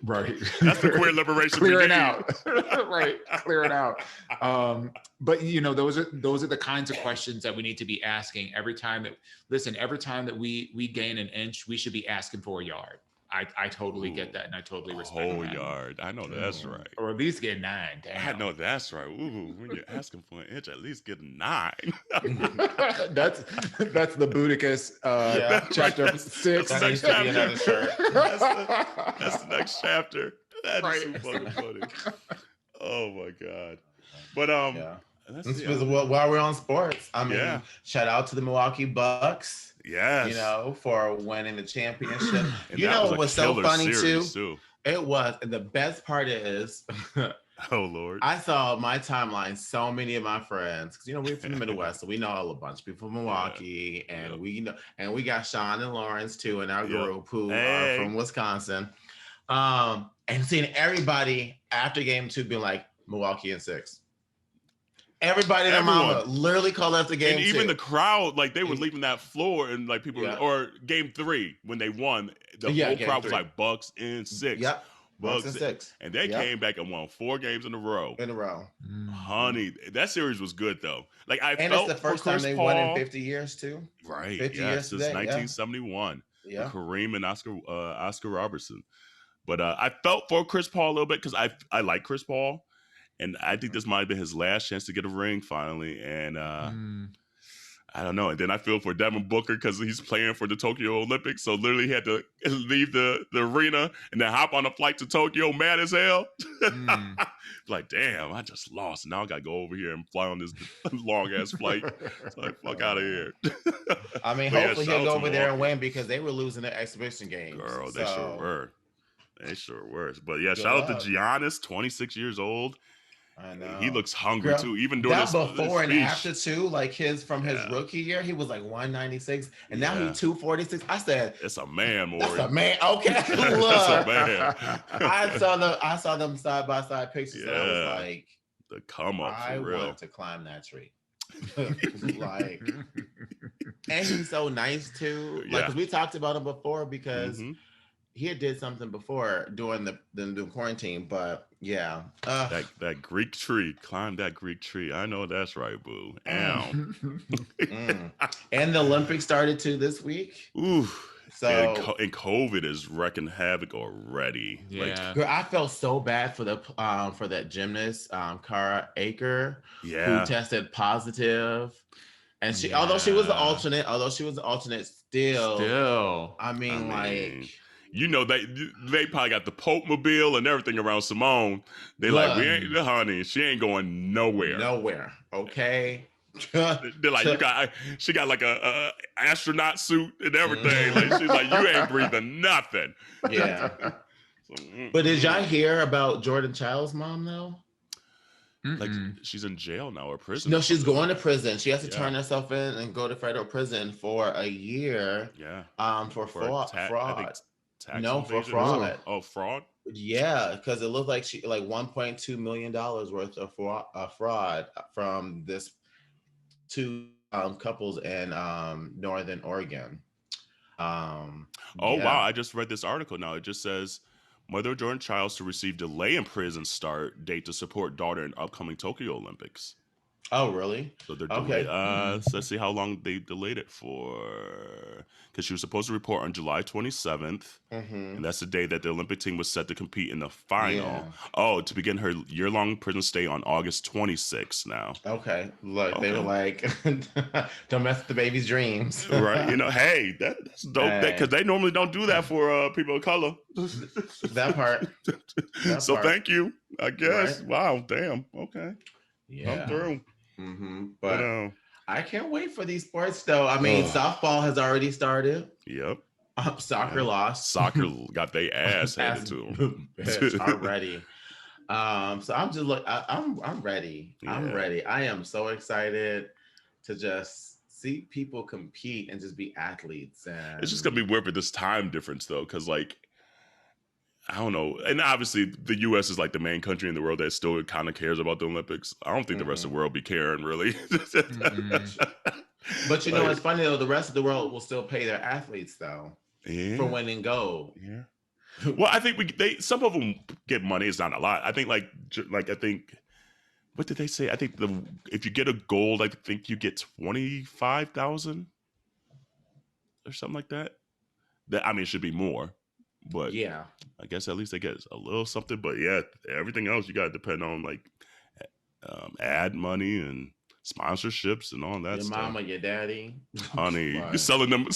right. That's the queer liberation. Clear it out. Right. Clear it out. But you know, those are the kinds of questions that we need to be asking every time that we gain an inch, we should be asking for a yard. I totally get that, and I totally respect that. A whole yard. I know that's right. Or at least get 9. Damn. I know that's right. Ooh, when you're asking for an inch, at least get 9. That's the Bouticus chapter 6. That needs to be another shirt. That's the next chapter. That is so fucking funny. Oh my God. But Yeah. let's see. While we're on sports, I mean, Yeah. shout out to the Milwaukee Bucks. Yes. You know, for winning the championship. And You that know was what a was so killer funny series, too? It was. And the best part is, Oh Lord. I saw my timeline. So many of my friends, because you know we're from the Midwest, so we know a bunch of people from Milwaukee, and we know, and we got Sean and Lawrence too in our group who are from Wisconsin. And seeing everybody after game 2 being like Milwaukee in 6. Everybody and their mama literally called after game 2. And even the crowd, like they were leaving that floor, and like people, or game 3 when they won, the whole crowd was like Bucks in 6. Yep. Bucks in 6. And they came back and won 4 games in a row. Honey, that series was good though. Like I felt it's the first time they won in 50 years too. Right. 50 years since 1971. Yeah. Kareem and Oscar Robertson. But I felt for Chris Paul a little bit because I like Chris Paul. And I think this might have been his last chance to get a ring finally. And I don't know. And then I feel for Devin Booker because he's playing for the Tokyo Olympics. So literally he had to leave the arena and then hop on a flight to Tokyo mad as hell. Like, damn, I just lost. Now I got to go over here and fly on this long-ass flight. It's like, fuck out of here. I mean, hopefully he'll go over there and win because they were losing their exhibition games. Girl, they sure were. They sure were. But yeah, shout out to Giannis, 26 years old. I know. He looks hungry too. Even during that before and speech. after too, like his rookie year, he was like 196, and now he's 246. I said, "It's a man, Maury. That's a man." Okay, look, that's a man. I saw them side by side pictures, and I was like, the come up for I real. want to climb that tree. Like, and he's so nice too. Like, 'cause we talked about him before because. He had did something before during the quarantine, but yeah. That Greek tree. Climb that Greek tree. I know that's right, boo. And the Olympics started too this week. Ooh. So and COVID is wreaking havoc already. Yeah. Girl, I felt so bad for that gymnast, Cara Aker, who tested positive. And she although she was an alternate, still. I mean you know, they probably got the Pope mobile and everything around Simone. They like, we ain't, honey, she ain't going nowhere. Nowhere. Okay. They're like, she got like a astronaut suit and everything. Like she's like, you ain't breathing nothing. Yeah. But did y'all hear about Jordan Child's mom though? Like she's in jail now or prison. No, she's going to prison. She has to turn herself in and go to federal prison for a year. Yeah. For fraud. For fraud. Oh, fraud? Yeah, because it looked like she $1.2 million worth of fraud from this 2 couples in Northern Oregon. Wow! I just read this article now. It just says mother of Jordan Childs to receive delay in prison start date to support daughter in upcoming Tokyo Olympics. Oh, really? So they're delayed. So let's see how long they delayed it for. Because she was supposed to report on July 27th. And that's the day that the Olympic team was set to compete in the final. Yeah. Oh, to begin her year-long prison stay on August 26th now. Okay. Look, they were like, don't mess with the baby's dreams. Right. You know, hey, that's dope. Because they normally don't do that for people of color. That part. Thank you, I guess. Right. Wow. Damn. Okay. Yeah. Come through. But I can't wait for these sports though. I mean, softball has already started. Yep. Soccer lost. Soccer got their ass handed to them already. So I'm just I'm ready. Yeah. I'm ready. I am so excited to just see people compete and just be athletes. And it's just gonna be weird with this time difference though, because like I don't know. And obviously the US is like the main country in the world that still kind of cares about the Olympics. I don't think the rest of the world be caring really. But you know, it's funny though, the rest of the world will still pay their athletes though for winning gold. Yeah. Well, I think some of them get money. It's not a lot. I think I think, what did they say? I think if you get a gold, I think you get 25,000 or something like that. I mean, it should be more. But yeah, I guess at least they get a little something. But yeah, everything else you got to depend on like ad money and sponsorships and all that Your stuff. mama, your daddy, Honey, Right. you selling them Your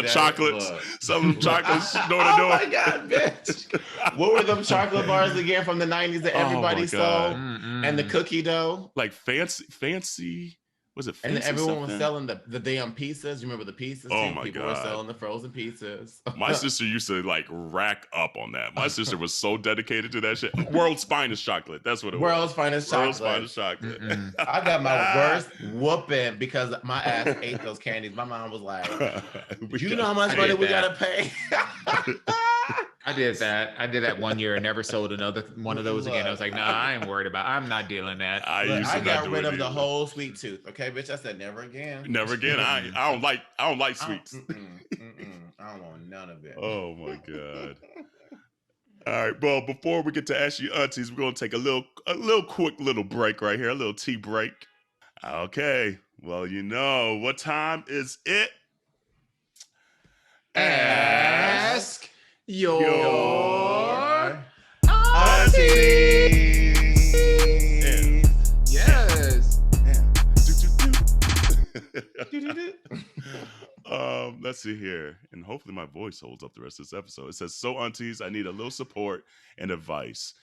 chocolates, sugar daddy? selling them chocolates door to Oh door. my god, bitch! What were them chocolate bars again from the 90s that Oh everybody my sold? God. And the cookie dough, Like fancy. Was it and fancy? everyone was something? selling the damn pizzas. You remember the pizzas Oh too? my People were God. selling the frozen pizzas. My sister used to like rack up on that. My sister was so dedicated to that shit. World's finest chocolate. That's what it World's was. finest World's chocolate. finest chocolate. I got my worst whooping because my ass ate those candies. My mom was like, "You know how much money we gotta pay." I did that. I did that one year and never sold another one of those again. I was like, nah, I ain't worried about it. I'm not dealing that. I got rid of the whole sweet tooth. Okay, bitch. I said never again. Never again. I don't like sweets. I don't want none of it. Oh my God. All right, well, before we get to Ask Yo Aunteas, we're gonna take a little quick little break right here, a little tea break. Okay. Well, you know, what time is it? Ask your Auntie. Yes. Let's see here, and hopefully my voice holds up the rest of this episode. It says, "So aunties, I need a little support and advice.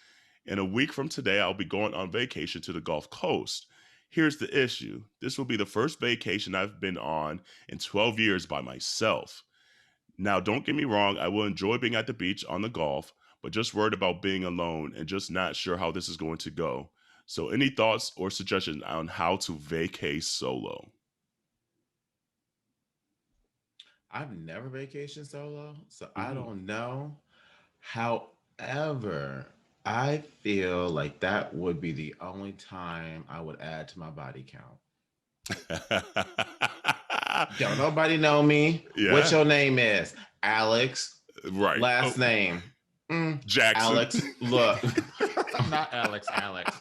In a week from today, I'll be going on vacation to the Gulf Coast. Here's the issue. This will be the first vacation I've been on in 12 years by myself. Now, don't get me wrong, I will enjoy being at the beach on the Gulf, but just worried about being alone and just not sure how this is going to go. So any thoughts or suggestions on how to vacay solo?" I've never vacationed solo, so I don't know. However, I feel like that would be the only time I would add to my body count. Don't nobody know me. Yeah. What your name is? Alex. Right. Last name. Jackson. Alex. Look. Not Alex. Alex.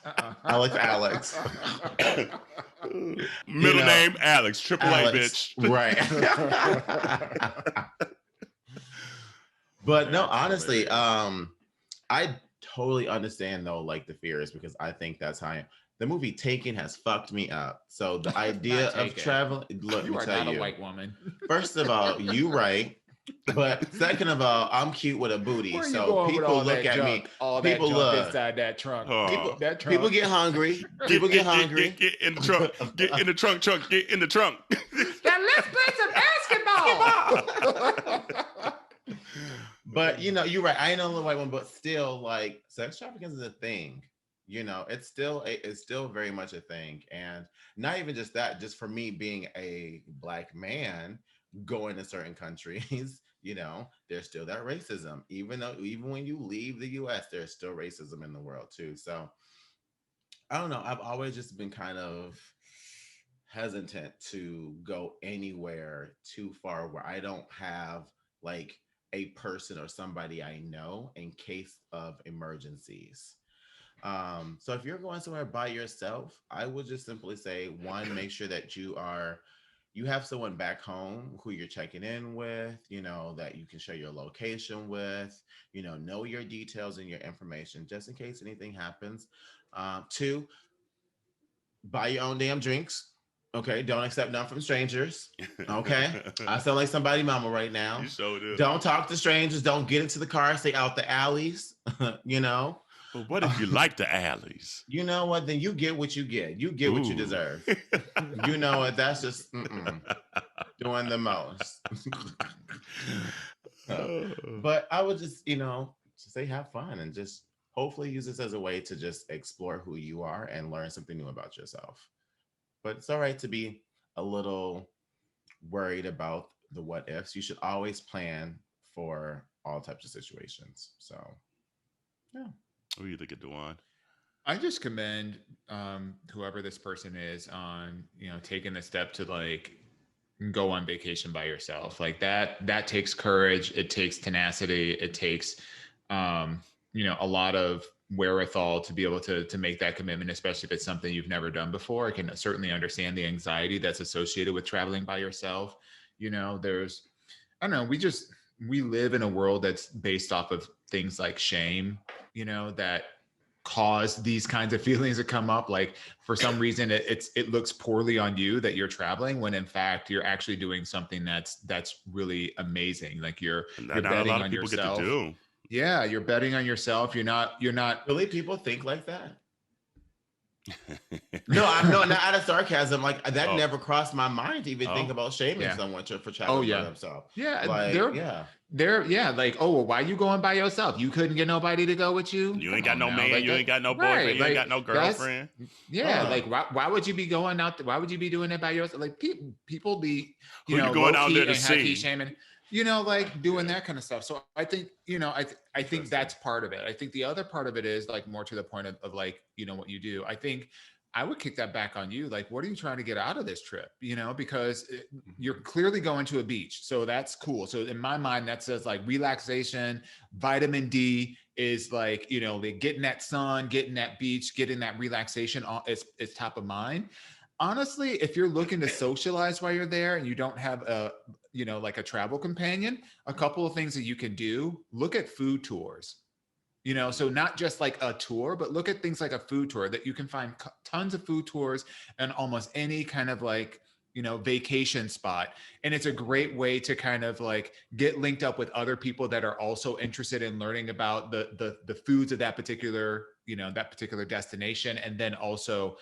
Middle name Alex. Triple A, bitch. Right. But no, honestly, I totally understand though, like the fears, because I think that's how the movie Taken has fucked me up. So the idea of traveling, look, you are tell not you, a white woman. First of all, you right. But second of all, I'm cute with a booty. So people look at me. All people that look inside that trunk. People get hungry. People get hungry. Get in the trunk. Get in the trunk. Get in the trunk. Now let's play some basketball. But you know, you're right. I ain't the only white one, but still, like, sex trafficking is a thing. You know, it's still very much a thing. And not even just that, just for me being a Black man going to certain countries, you know, there's still that racism. Even when you leave the US, there's still racism in the world too. So I don't know. I've always just been kind of hesitant to go anywhere too far where I don't have like a person or somebody I know in case of emergencies. So if you're going somewhere by yourself, I would just simply say, one, make sure that you have someone back home who you're checking in with, you know, that you can share your location with, you know your details and your information just in case anything happens. Two, buy your own damn drinks. Okay, don't accept none from strangers. Okay, I sound like somebody mama right now. You sure do. Don't talk to strangers. Don't get into the car. Stay out the alleys. You know. But what if you like the alleys? You know what? Then you get what you get. You get what you deserve. You know what? That's just doing the most. But I would just, you know, say have fun and just hopefully use this as a way to just explore who you are and learn something new about yourself. But it's all right to be a little worried about the what ifs. You should always plan for all types of situations. So, yeah. What do you think of Dawon? I just commend whoever this person is on, you know, taking the step to like go on vacation by yourself. Like that takes courage. It takes tenacity. It takes, you know, a lot of wherewithal to be able to make that commitment, especially if it's something you've never done before. I can certainly understand the anxiety that's associated with traveling by yourself. You know, I don't know, we live in a world that's based off of things like shame, you know, that cause these kinds of feelings to come up. Like for some reason it looks poorly on you that you're traveling, when in fact you're actually doing something that's really amazing. Like you're Not a betting lot of on people get to yourself. do. Yeah, you're betting on yourself. You're not Really, people think like that? No, I'm not out of sarcasm. Like that never crossed my mind to even think about shaming someone for traveling by themselves. Yeah, like, they're like, oh, well, why you going by yourself? You couldn't get nobody to go with you. You ain't got no man. Like you ain't got no boyfriend. You ain't got no girlfriend. Like why would you be going out? Why would you be doing it by yourself? Like people be you going out there to see? Shaming, like doing that kind of stuff. So I think, I think that's part of it. I think the other part of it is like more to the point of like, what you do. I think I would kick that back on you. Like, what are you trying to get out of this trip? Because you're clearly going to a beach. So that's cool. So in my mind, that says like relaxation, vitamin D is like, like getting that sun, getting that beach, getting that relaxation is top of mind. Honestly, if you're looking to socialize while you're there and you don't have like a travel companion, a couple of things that you can do, look at food tours. So not just like a tour, but look at things like a food tour that you can find tons of food tours and almost any kind of like, vacation spot. And it's a great way to kind of like get linked up with other people that are also interested in learning about the foods of that particular destination. And then also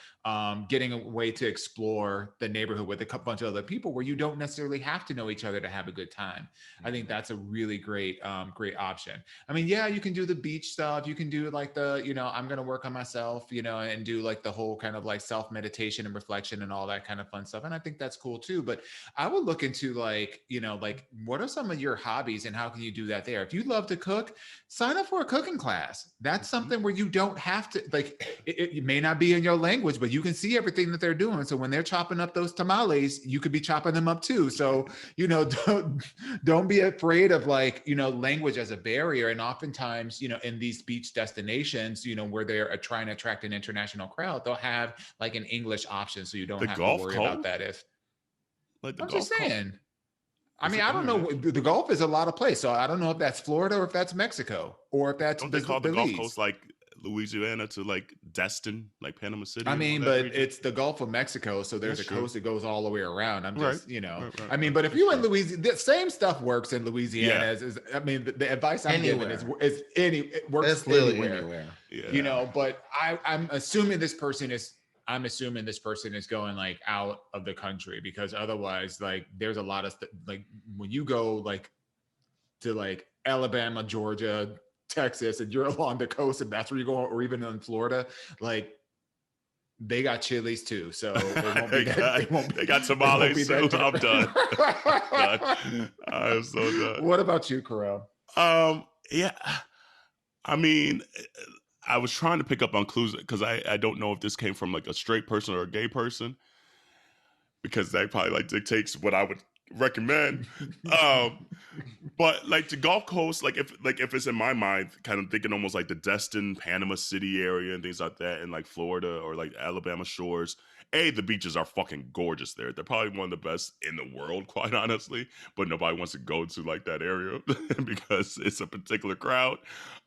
getting a way to explore the neighborhood with a bunch of other people where you don't necessarily have to know each other to have a good time. I think that's a really great option. I mean, yeah, you can do the beach stuff. You can do like I'm going to work on myself, and do like the whole kind of like self-meditation and reflection and all that kind of fun stuff. And I think that's cool too. But I would look into like, like what are some of your hobbies and how can you do that there? If you love to cook, sign up for a cooking class. That's something where you don't have to, like, it may not be in your language, but you can see everything that they're doing. So when they're chopping up those tamales, you could be chopping them up too. So, don't be afraid of like, language as a barrier. And oftentimes, in these beach destinations, where they're trying to attract an international crowd, they'll have like an English option. So you don't have to worry about that. I'm just saying. I mean, I don't know. The Gulf is a lot of place. So I don't know if that's Florida or if that's Mexico or if that's they call the Gulf Coast like Louisiana to like Destin, like Panama City? I mean, but it's the Gulf of Mexico. So there's a coast that goes all the way around. I'm just, I mean, but if you're in Louisiana, the same stuff works in Louisiana as I mean, the advice I'm giving it works anywhere. Yeah. But I'm assuming this person is going like out of the country, because otherwise, like, there's a lot of like when you go like to like Alabama, Georgia, Texas, and you're along the coast, and that's where you go, or even in Florida, like they got chilies too. So they got tamales too. I'm done. I'm so done. What about you, Kerel? Yeah, I mean, I was trying to pick up on clues because I don't know if this came from like a straight person or a gay person, because that probably like dictates what I would recommend. But like the Gulf Coast, like if it's in my mind, kind of thinking almost like the Destin, Panama City area and things like that, and like Florida or like Alabama shores. The beaches are fucking gorgeous there. They're probably one of the best in the world, quite honestly. But nobody wants to go to like that area because it's a particular crowd.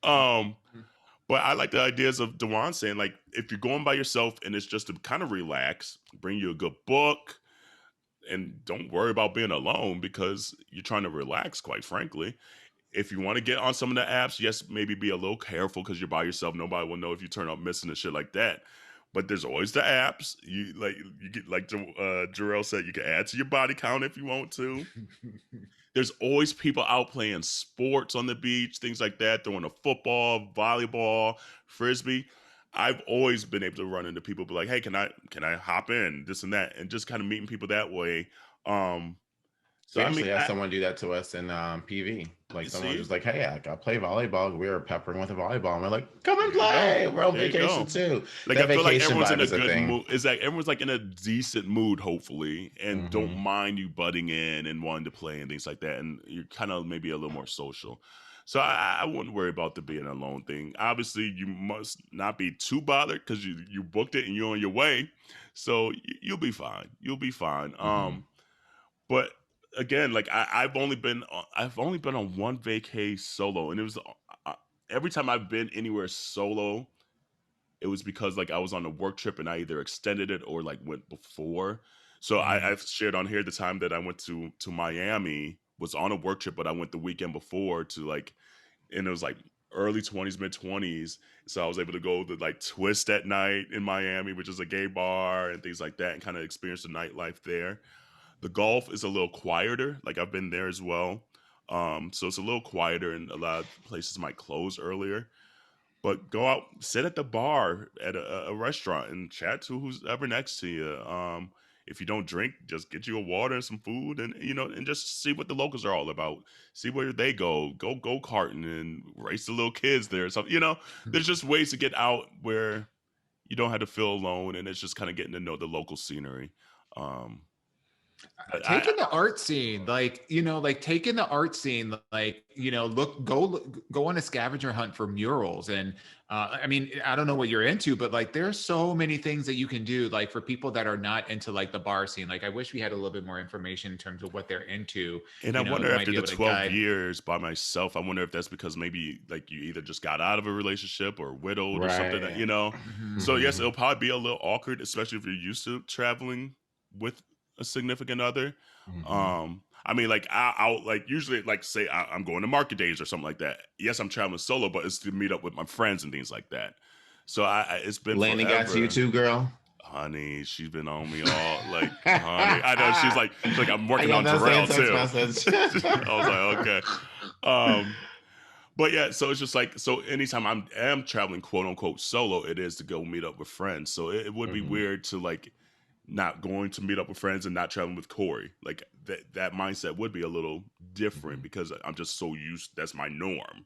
But I like the ideas of Dawon saying, like, if you're going by yourself and it's just to kind of relax, bring you a good book, and don't worry about being alone because you're trying to relax, quite frankly. If you want to get on some of the apps, yes, maybe be a little careful because you're by yourself. Nobody will know if you turn up missing and shit like that. But there's always the apps. You get like Jerrell said, you can add to your body count if you want to. There's always people out playing sports on the beach, things like that, throwing a football, volleyball, frisbee. I've always been able to run into people, be like, hey, can I hop in, this and that, and just kind of meeting people that way. So I actually had someone do that to us in PV. Like someone was like, hey, I play volleyball. We were peppering with a volleyball. And we're like, come and play. We're on vacation too. Like I feel like everyone's in a good mood. It's like everyone's like in a decent mood, hopefully, and don't mind you butting in and wanting to play and things like that. And you're kind of maybe a little more social. So I wouldn't worry about the being alone thing. Obviously, you must not be too bothered because you booked it and you're on your way. So you'll be fine. You'll be fine. But again, like I've only been on one vacay solo, and it was every time I've been anywhere solo, it was because like I was on a work trip and I either extended it or like went before. So I've shared on here the time that I went to Miami was on a work trip, but I went the weekend before to like, and it was like early 20s, mid 20s. So I was able to go to like Twist at night in Miami, which is a gay bar and things like that, and kind of experience the nightlife there. The golf is a little quieter. Like I've been there as well. So it's a little quieter and a lot of places might close earlier. But go out, sit at the bar at a restaurant and chat to who's ever next to you. If you don't drink, just get you a water and some food, and and just see what the locals are all about. See where they go karting and race the little kids there. So there's just ways to get out where you don't have to feel alone, and it's just kind of getting to know the local scenery. Um, Taking the art scene, like taking the art scene, like go on a scavenger hunt for murals. And I mean, I don't know what you're into, but like there's so many things that you can do, like for people that are not into like the bar scene. Like I wish we had a little bit more information in terms of what they're into. And I wonder, after the 12 years by myself, I wonder if that's because maybe like you either just got out of a relationship or widowed or something that, Mm-hmm. So yes, it'll probably be a little awkward, especially if you're used to traveling with a significant other. I mean, like I'll like usually like say I'm going to market days or something like that. Yes, I'm traveling solo, but it's to meet up with my friends and things like that. So it's been Leyna got you too, girl. Honey, she's been on me all like, honey. I know she's like I'm working on Jerrell too. I was like, okay. But yeah, so it's just like, so anytime I am traveling quote unquote solo, it is to go meet up with friends. So it would be weird to like not going to meet up with friends and not traveling with Corey. Like that mindset would be a little different because I'm just so used, that's my norm.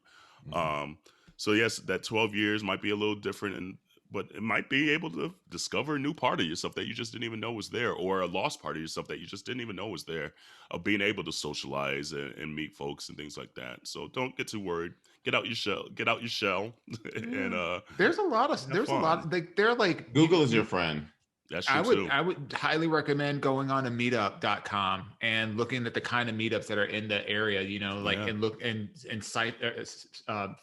So yes, that 12 years might be a little different, but it might be able to discover a new part of yourself that you just didn't even know was there, or a lost part of yourself that you just didn't even know was there, of being able to socialize and meet folks and things like that. So don't get too worried. Get out your shell. And there's a lot like they're like Google is your friend. That's true I would highly recommend going on to meetup.com and looking at the kind of meetups that are in the area, and look and cite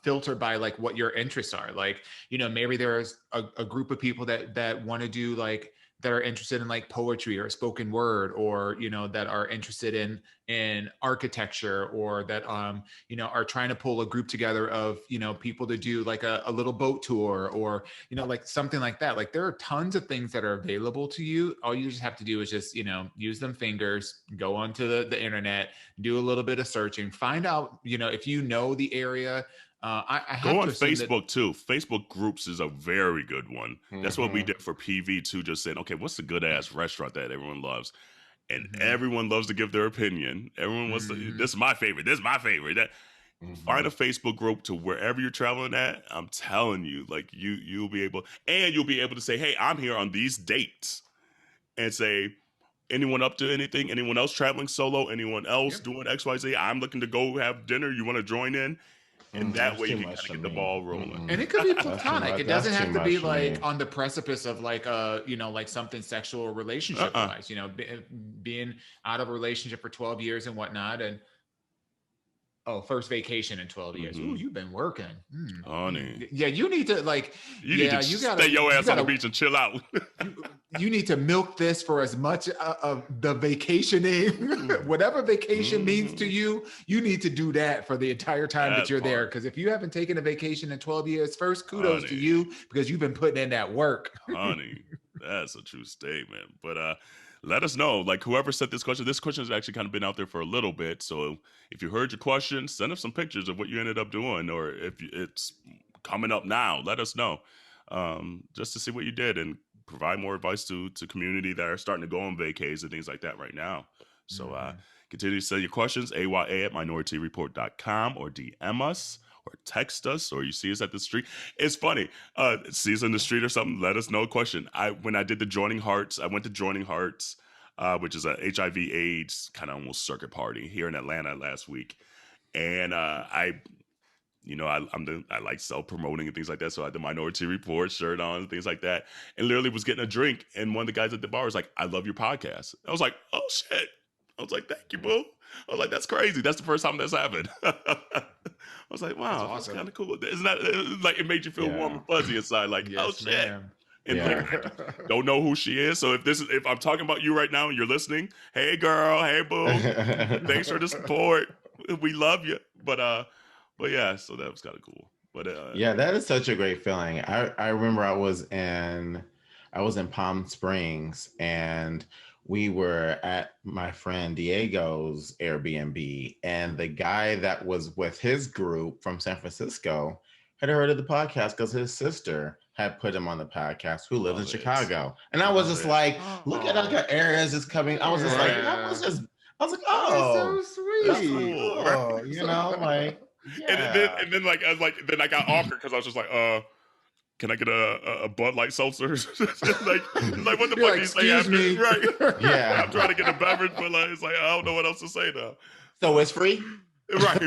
filter by like what your interests are. Like, maybe there's a group of people that want to do like, that are interested in like poetry or spoken word, or that are interested in architecture, or that are trying to pull a group together of people to do like a little boat tour, or like something like that. Like there are tons of things that are available to you. All you just have to do is just use them fingers, go onto the internet, do a little bit of searching, find out if the area. I go on Facebook too. Facebook groups is a very good one. That's what we did for PV too. Just saying, okay, what's the good ass restaurant that everyone loves? And everyone loves to give their opinion. Everyone wants to, this is my favorite. This is my favorite. That find a Facebook group to wherever you're traveling at. I'm telling you, like you'll be able to say, hey, I'm here on these dates, and say, anyone up to anything? Anyone else traveling solo? Anyone else doing XYZ? I'm looking to go have dinner. You want to join in? And that way you can kind of get the ball rolling. And it could be platonic. It doesn't have to be like on the precipice of like like something sexual or relationship wise, being out of a relationship for 12 years and whatnot. And first vacation in 12 years. Ooh, you've been working. Honey. Yeah, you need to like you gotta stay your ass on the beach and chill out. you need to milk this for as much of the vacationing, whatever vacation means to you. You need to do that for the entire time that you're there. Because if you haven't taken a vacation in 12 years, first kudos to you, because you've been putting in that work. Honey, that's a true statement. But let us know, like whoever sent this question has actually kind of been out there for a little bit. So if you heard your question, send us some pictures of what you ended up doing, or if it's coming up now, let us know, just to see what you did and provide more advice to community that are starting to go on vacays and things like that right now. So continue to send your questions, aya@minoriteareport.com, or DM us, or text us, or you see us at the street. It's funny, see us in the street or something, let us know a question. When I did the Joining Hearts, I went to Joining Hearts, which is a HIV AIDS kind of almost circuit party here in Atlanta last week. And I like self-promoting and things like that. So I had the Minority Report shirt on and things like that, and literally was getting a drink. And one of the guys at the bar was like, I love your podcast. I was like, oh shit. I was like, thank you, boo. I was like, that's crazy. That's the first time that's happened. I was like, wow, that's kind of cool. Isn't that like it made you feel warm and fuzzy inside? Like, oh shit. Ma'am. And like, don't know who she is. So if I'm talking about you right now and you're listening, hey girl, hey boo, thanks for the support. We love you. But yeah, so that was kind of cool. But yeah, that is such a great feeling. I remember I was in Palm Springs, and we were at my friend Diego's Airbnb, and the guy that was with his group from San Francisco had heard of the podcast because his sister had put him on the podcast, who lives in Chicago. And I was just like, look at other areas it's coming. I was just like, I was like, oh, so sweet. that's cool. You know, like, yeah. And then like I got awkward because I was just like, can I get a Bud Light seltzer? like what the fuck do you say after? Me. Right. Yeah. I'm trying to get a beverage, but like, it's like I don't know what else to say now. So it's free? Right.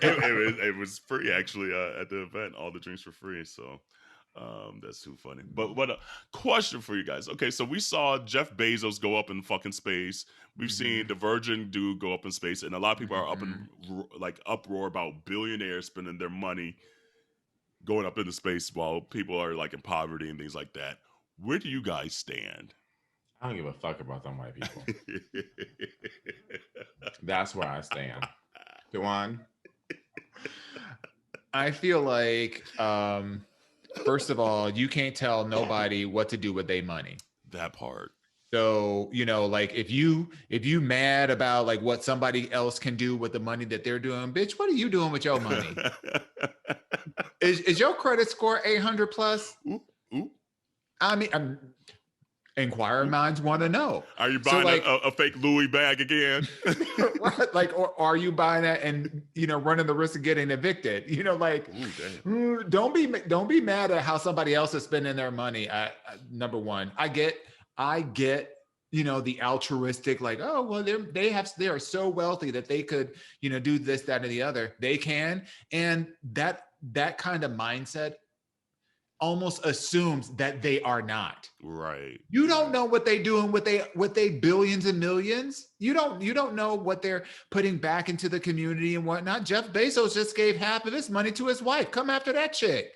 It was free actually at the event. All the drinks were free, so that's too funny. But what a question for you guys. Okay, so we saw Jeff Bezos go up in fucking space. We've seen the Virgin dude go up in space, and a lot of people are up in like uproar about billionaires spending their money going up into space while people are like in poverty and things like that. Where do you guys stand? I don't give a fuck about them white people. That's where I stand. Dawon? I feel like, first of all, you can't tell nobody what to do with their money. That part. So, you know, like if you mad about like what somebody else can do with the money that they're doing, bitch, what are you doing with your money? Is your credit score 800 plus? Ooh. I mean, inquiring minds want to know. Are you buying like, a fake Louis bag again? Like, or are you buying that and, you know, running the risk of getting evicted? You know, like, don't be mad at how somebody else is spending their money. Number one, I get, you know, the altruistic, like, oh, well, they are so wealthy that they could, you know, do this, that, and the other. They can. And that kind of mindset almost assumes that they are not. Right. You don't know what they doing with they billions and millions. You don't know what they're putting back into the community and whatnot. Jeff Bezos just gave half of his money to his wife. Come after that chick.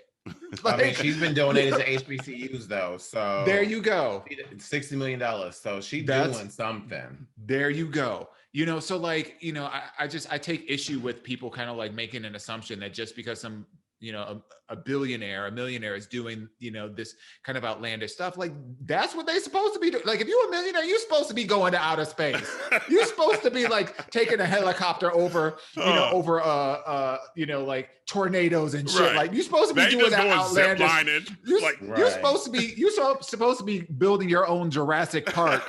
Like, I mean, she's been donated to HBCUs though, so there you go. $60 million. So she's doing something. There you go. You know, so like, you know, I take issue with people kind of like making an assumption that just because some, you know, a millionaire is doing, you know, this kind of outlandish stuff. Like, that's what they're supposed to be doing. Like, if you're a millionaire, you're supposed to be going to outer space. You're supposed to be like taking a helicopter over, you know, you know, like tornadoes and shit. Right. Like, you're supposed to be doing that outlandish. You're supposed to be building your own Jurassic Park,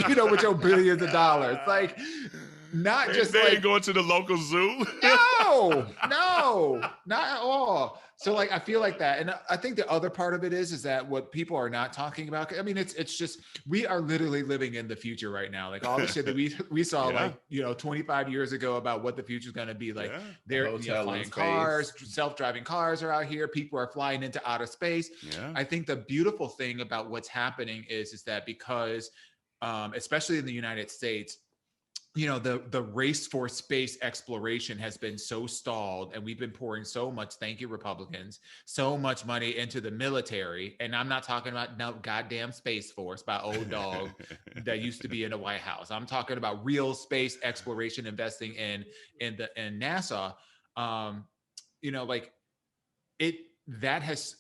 you know, with your billions of dollars. Like, not just they like ain't going to the local zoo. No, not at all. So like, I feel like that. And I think the other part of it is that what people are not talking about. I mean, it's just, we are literally living in the future right now. Like all the shit that we saw like, you know, 25 years ago about what the future is going to be like. They're flying cars, self-driving cars are out here. People are flying into outer space. Yeah. I think the beautiful thing about what's happening is that because, especially in the United States, you know, the race for space exploration has been so stalled, and we've been pouring so much, thank you Republicans, so much money into the military. And I'm not talking about no goddamn Space Force by old dog that used to be in the White House. I'm talking about real space exploration, investing in NASA. You know, like that's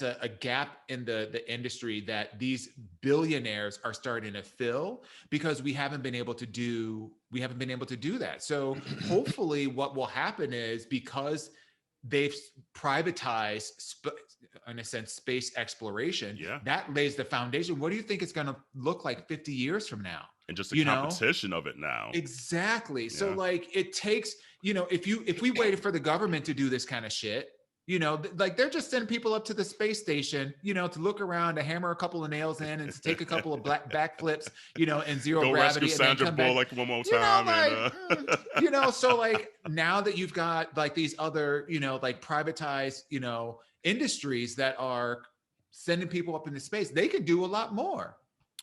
a gap in the industry that these billionaires are starting to fill, because we haven't been able to do that. So hopefully what will happen is, because they've privatized in a sense space exploration, that lays the foundation. What do you think it's going to look like 50 years from now? And just the competition of it now. Exactly. So like, it takes, you know, if we waited for the government to do this kind of shit, you know, like they're just sending people up to the space station, you know, to look around, to hammer a couple of nails in, and to take a couple of backflips, you know, in zero gravity. Rescue Sandra Bullock one more time. You know, you know, so like now that you've got like these other, you know, like privatized, you know, industries that are sending people up into space, they could do a lot more.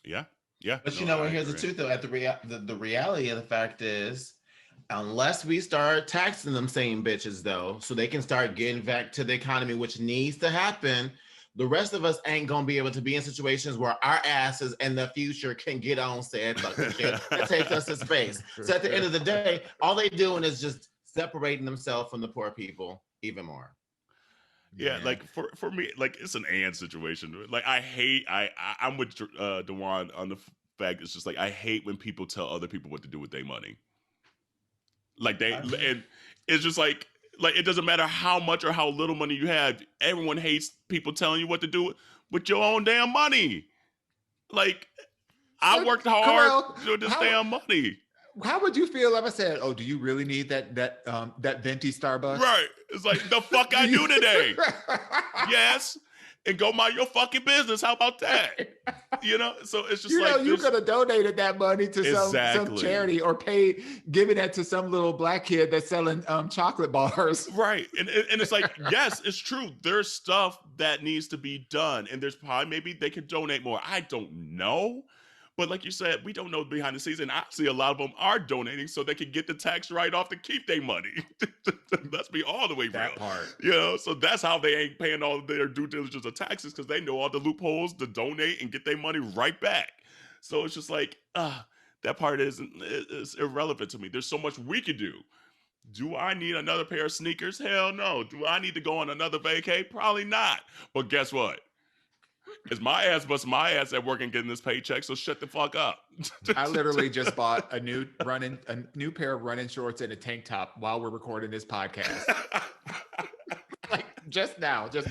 Yeah. Yeah. But No, I here's the agree. truth though. The reality of the fact is, unless we start taxing them same bitches though, so they can start getting back to the economy, which needs to happen, the rest of us ain't gonna be able to be in situations where our asses in the future can get on said fucking shit that takes us to space. So at the end of the day, all they doing is just separating themselves from the poor people even more. Yeah, like for me, like it's an and situation. Like I hate, I'm with Dawon on the fact it's just like I hate when people tell other people what to do with their money. Like and it's just like it doesn't matter how much or how little money you have. Everyone hates people telling you what to do with your own damn money. Like I So, worked hard Kerel, for this damn money. how would you feel if I said, "Oh, do you really need that venti Starbucks?" Right? It's like the fuck I do today. Yes, and go mind your fucking business. How about that? You know, so it's just like you could have donated that money to some Exactly. charity or giving that to some little black kid that's selling chocolate bars. Right. And it's like, yes, it's true. There's stuff that needs to be done. And there's probably maybe they could donate more. I don't know. But like you said, we don't know behind the scenes. And I see a lot of them are donating so they can get the tax write-off to keep their money. Let's be all the way real. That part. You know, so that's how they ain't paying all of their due diligence of taxes, because they know all the loopholes to donate and get their money right back. So it's just like, that part is irrelevant to me. There's so much we could do. Do I need another pair of sneakers? Hell no. Do I need to go on another vacay? Probably not. But guess what? It's my ass busting my ass at work and getting this paycheck, so shut the fuck up. I literally just bought a new pair of running shorts and a tank top while we're recording this podcast. Like just now, just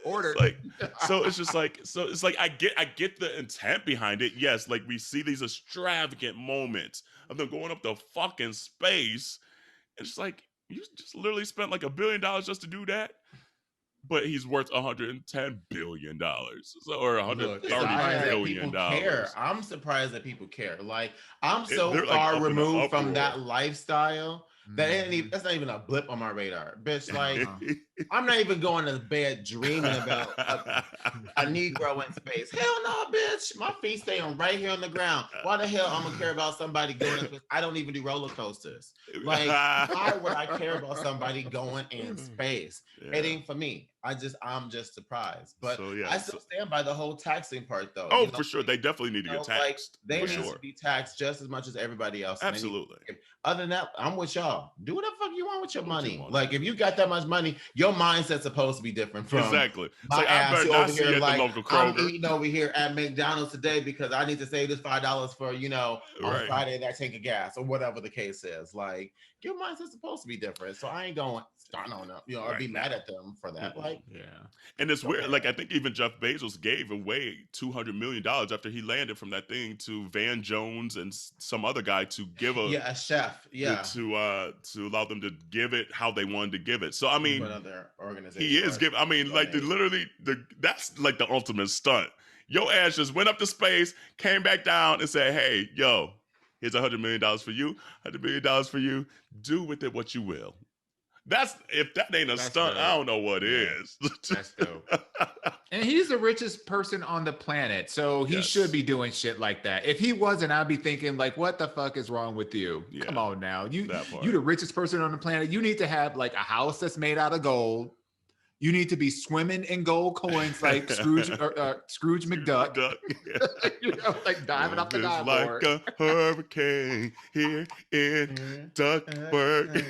ordered. So it's like I get the intent behind it. Yes, like we see these extravagant moments of them going up to fucking space. It's like you just literally spent like $1 billion just to do that. But he's worth $110 billion, or $130 billion. I'm surprised that people care. Like I'm so They're, far like, removed from that lifestyle that that's not even a blip on my radar, bitch. Like I'm not even going to bed dreaming about a Negro in space. Hell no, bitch. My feet stay on right here on the ground. Why the hell I'm gonna care about somebody going in space? I don't even do roller coasters. Like why would I care about somebody going in space? Yeah. It ain't for me. I'm just surprised. But so, I still stand by the whole taxing part though. Oh, for sure. They definitely need to get taxed. Like, they need to be taxed just as much as everybody else. Absolutely. Other than that, I'm with y'all. Do whatever the fuck you want with your money. Like if you got that much money, your mindset's supposed to be different from exactly. My like, ass I better not over see here at like the local Kroger. I'm eating over here at McDonald's today because I need to save this $5 for on Friday that tank of gas or whatever the case is. Like your mindset's supposed to be different. So I ain't going start on them, or be mad at them for that. Like and it's weird. Like I think even Jeff Bezos gave away $200 million after he landed from that thing to Van Jones and some other guy to give a chef to allow them to give it how they wanted to give it. So I mean, another organization he is giving. I mean, like that's like the ultimate stunt. Your ass just went up to space, came back down, and said, "Hey, yo, here's $100 million for you, $100 million for you. Do with it what you will." If that ain't a stunt, dope. I don't know what is. That's dope. And he's the richest person on the planet, so he should be doing shit like that. If he wasn't, I'd be thinking like, what the fuck is wrong with you? Yeah. Come on now. You the richest person on the planet. You need to have like a house that's made out of gold. You need to be swimming in gold coins like Scrooge McDuck. Like diving off the diveboard. Like a hurricane here in Duckburg.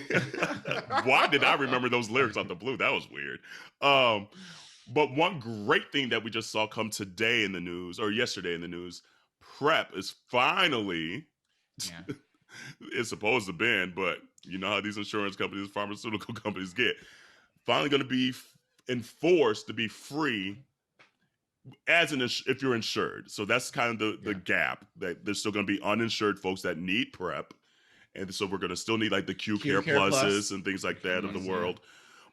Why did I remember those lyrics out the blue? That was weird. But one great thing that we just saw come today in the news, or yesterday in the news, PrEP is finally, it's supposed to be, but you know how these insurance companies, pharmaceutical companies get, finally going to be enforced to be free if you're insured. So that's kind of the gap, that there's still going to be uninsured folks that need PrEP. And so we're going to still need like the Q Care Pluses and things like that of the world.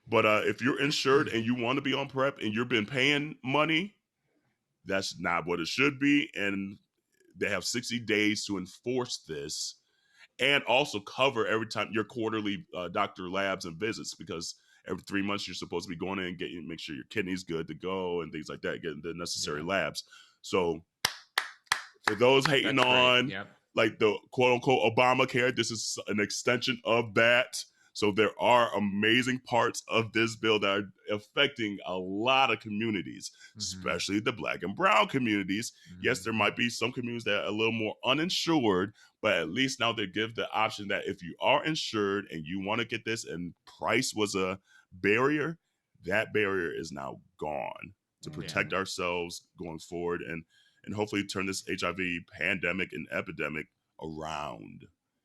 But if you're insured and you want to be on PrEP and you've been paying money, that's not what it should be. And they have 60 days to enforce this and also cover every time your quarterly doctor labs and visits, because every 3 months you're supposed to be going in and make sure your kidney's good to go and things like that, getting the necessary labs. So For those hating on like the quote unquote Obamacare, this is an extension of that. So there are amazing parts of this bill that are affecting a lot of communities, especially the Black and brown communities. Yes, there might be some communities that are a little more uninsured, but at least now they give the option that if you are insured and you want to get this and price was a barrier, that barrier is now gone to protect ourselves going forward and hopefully turn this HIV pandemic and epidemic around.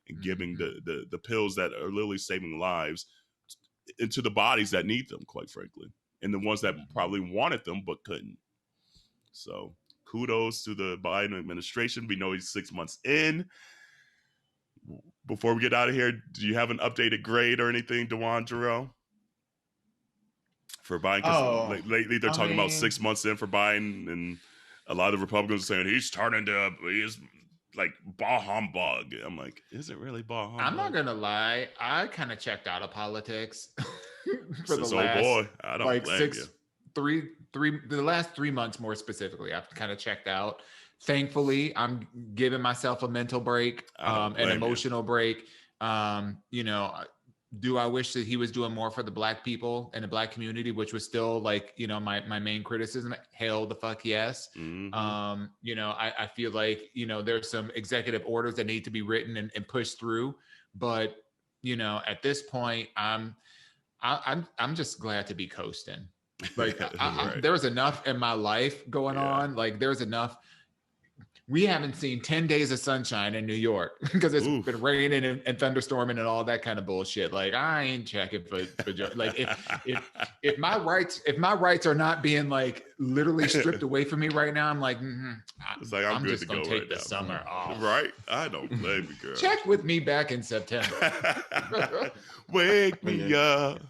And giving the pills that are literally saving lives into the bodies that need them, quite frankly, and the ones that probably wanted them but couldn't. So kudos to the Biden administration. We know he's 6 months in. Before we get out of here, do you have an updated grade or anything, Dawon Jerrell? For Biden? Because lately they're talking about 6 months in for Biden, and a lot of Republicans are saying he's like bah humbug. I'm like, is it really bah humbug? I'm not gonna lie, I kind of checked out of politics for the last I don't like blame you. the last 3 months more specifically. I've kind of checked out. Thankfully, I'm giving myself a mental break, an emotional break. Do I wish that he was doing more for the Black people and the Black community, which was still like, my main criticism? Hell the fuck yes. I feel like, there's some executive orders that need to be written and pushed through. But, at this point, I'm just glad to be coasting. Like there was enough in my life going on. Like there's enough. We haven't seen 10 days of sunshine in New York because it's been raining and thunderstorming and all that kind of bullshit. Like I ain't checking for like if my rights are not being like literally stripped away from me right now, I'm like, it's like I'm good just to gonna go take right the now. summer off. Right? I don't blame you, girl. Check with me back in September. Wake me up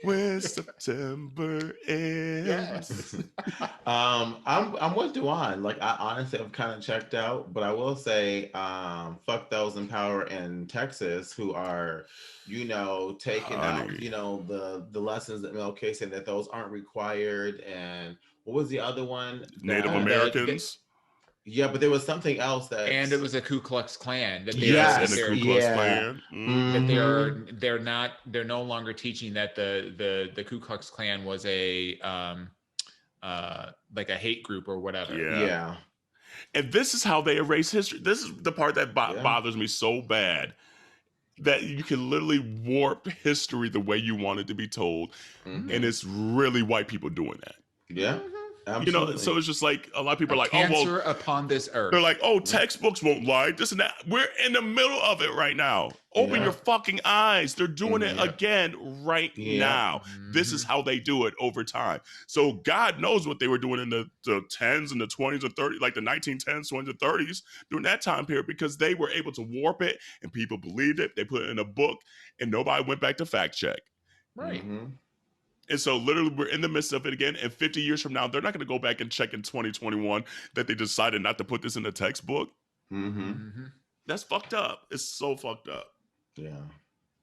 when September ends. Yes. I'm with Dawon. Like I honestly have kind of checked out, but I will say, fuck those in power in Texas who are, taking out, the lessons that MLK said that those aren't required. And what was the other one? Native Americans. Yeah, but there was something else and it was a Ku Klux Klan. And the Ku Klux Klan. That they're no longer teaching that the Ku Klux Klan was a like a hate group or whatever. Yeah. And this is how they erase history. This is the part that bothers me so bad. That you can literally warp history the way you want it to be told. And it's really white people doing that. Yeah. Absolutely. So it's just like a lot of people are like, cancer upon this earth. They're like, textbooks won't lie. This and that. We're in the middle of it right now. Open your fucking eyes. They're doing it again right now. This is how they do it over time. So God knows what they were doing in the 10s and the 20s and 30s, like the 1910s, 20s and 30s during that time period, because they were able to warp it and people believed it. They put it in a book and nobody went back to fact check. Right. And so literally we're in the midst of it again. And 50 years from now, they're not going to go back and check in 2021 that they decided not to put this in the textbook. That's fucked up. It's so fucked up. Yeah.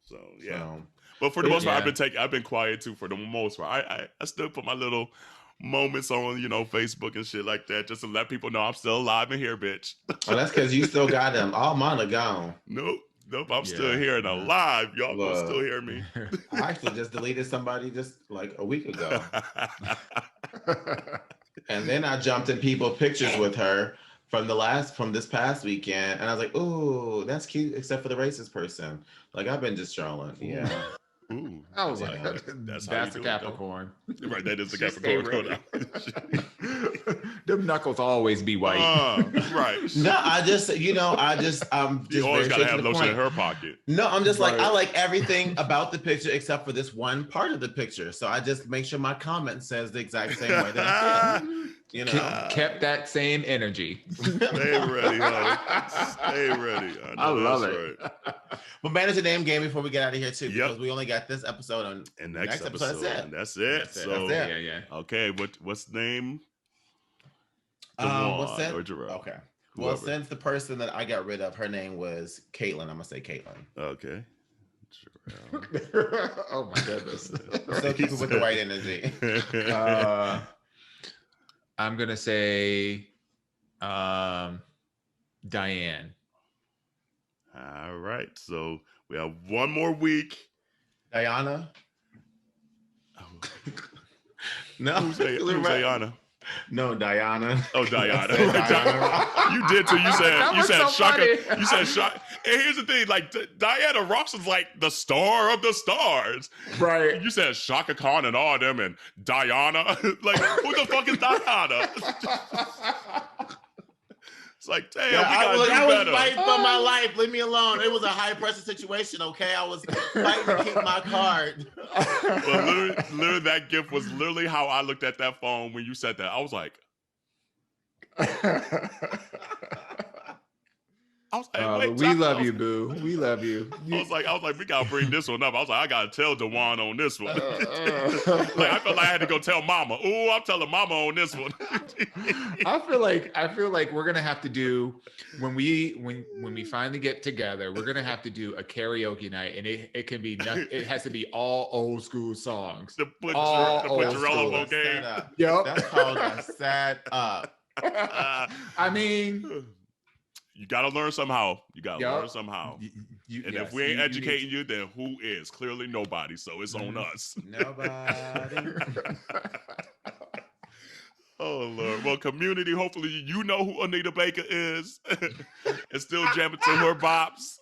So, yeah. But for the most part, I've been quiet too for the most part. I still put my little moments on, Facebook and shit like that just to let people know I'm still alive and here, bitch. Oh, that's because you still got them. All mine are gone. Nope, I'm still here and alive. Y'all can still hear me. I actually just deleted somebody just like a week ago. And then I jumped in people's pictures with her from this past weekend. And I was like, ooh, that's cute, except for the racist person. Like, I've been just trolling. Yeah. Ooh, I was like, that's a Capricorn. Right, that is the Capricorn. Them knuckles always be white. Right. No, I'm just you always gotta have lotion in her pocket. No, I'm just like, I like everything about the picture except for this one part of the picture. So I just make sure my comment says the exact same way that I feel. Kept that same energy. Stay ready, honey. Stay ready. I love it. Right. But manage the name game before we get out of here too, because we only got this episode on. And next episode. That's it. That's it. Yeah. Okay. What's the name? Or Jerrell? Okay. Well, since the person that I got rid of, her name was Caitlin, I'm gonna say Caitlin. Okay. Oh my goodness. So keep it with the right energy. I'm gonna say Diane. All right. So we have one more week. Diana. No, Who's Diana? No, Diana. Oh, Diana. Diana. You did too. You said so Shaka. funny. You said Shaka. And here's the thing: like Diana Ross is like the star of the stars. Right. You said Shaka Khan and all them, and Diana. Like, who the fuck is Diana? It's like, damn, I we gotta do better. was fighting for my life. Leave me alone. It was a high pressure situation. Okay, I was fighting to keep my card. But literally, that gift was literally how I looked at that phone when you said that. I was like, wait, we love you, boo. We love you. I was like, we gotta bring this one up. I was like, I gotta tell Dawon on this one. Like, I felt like I had to go tell Mama. Ooh, I'm telling Mama on this one. I feel like we're gonna have to do when we finally get together. We're gonna have to do a karaoke night, and it can be nothing. It has to be all old school songs. To put Jerrell up, okay? Yep. That's called a set up. I mean. You gotta learn somehow. Learn somehow. And if we ain't educating you, then who is? Clearly nobody. So it's on us. Nobody. Oh Lord. Well, community, hopefully you know who Anita Baker is. And still jamming to her bops.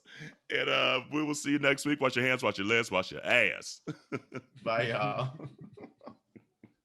And we will see you next week. Wash your hands, wash your legs, wash your ass. Bye, y'all.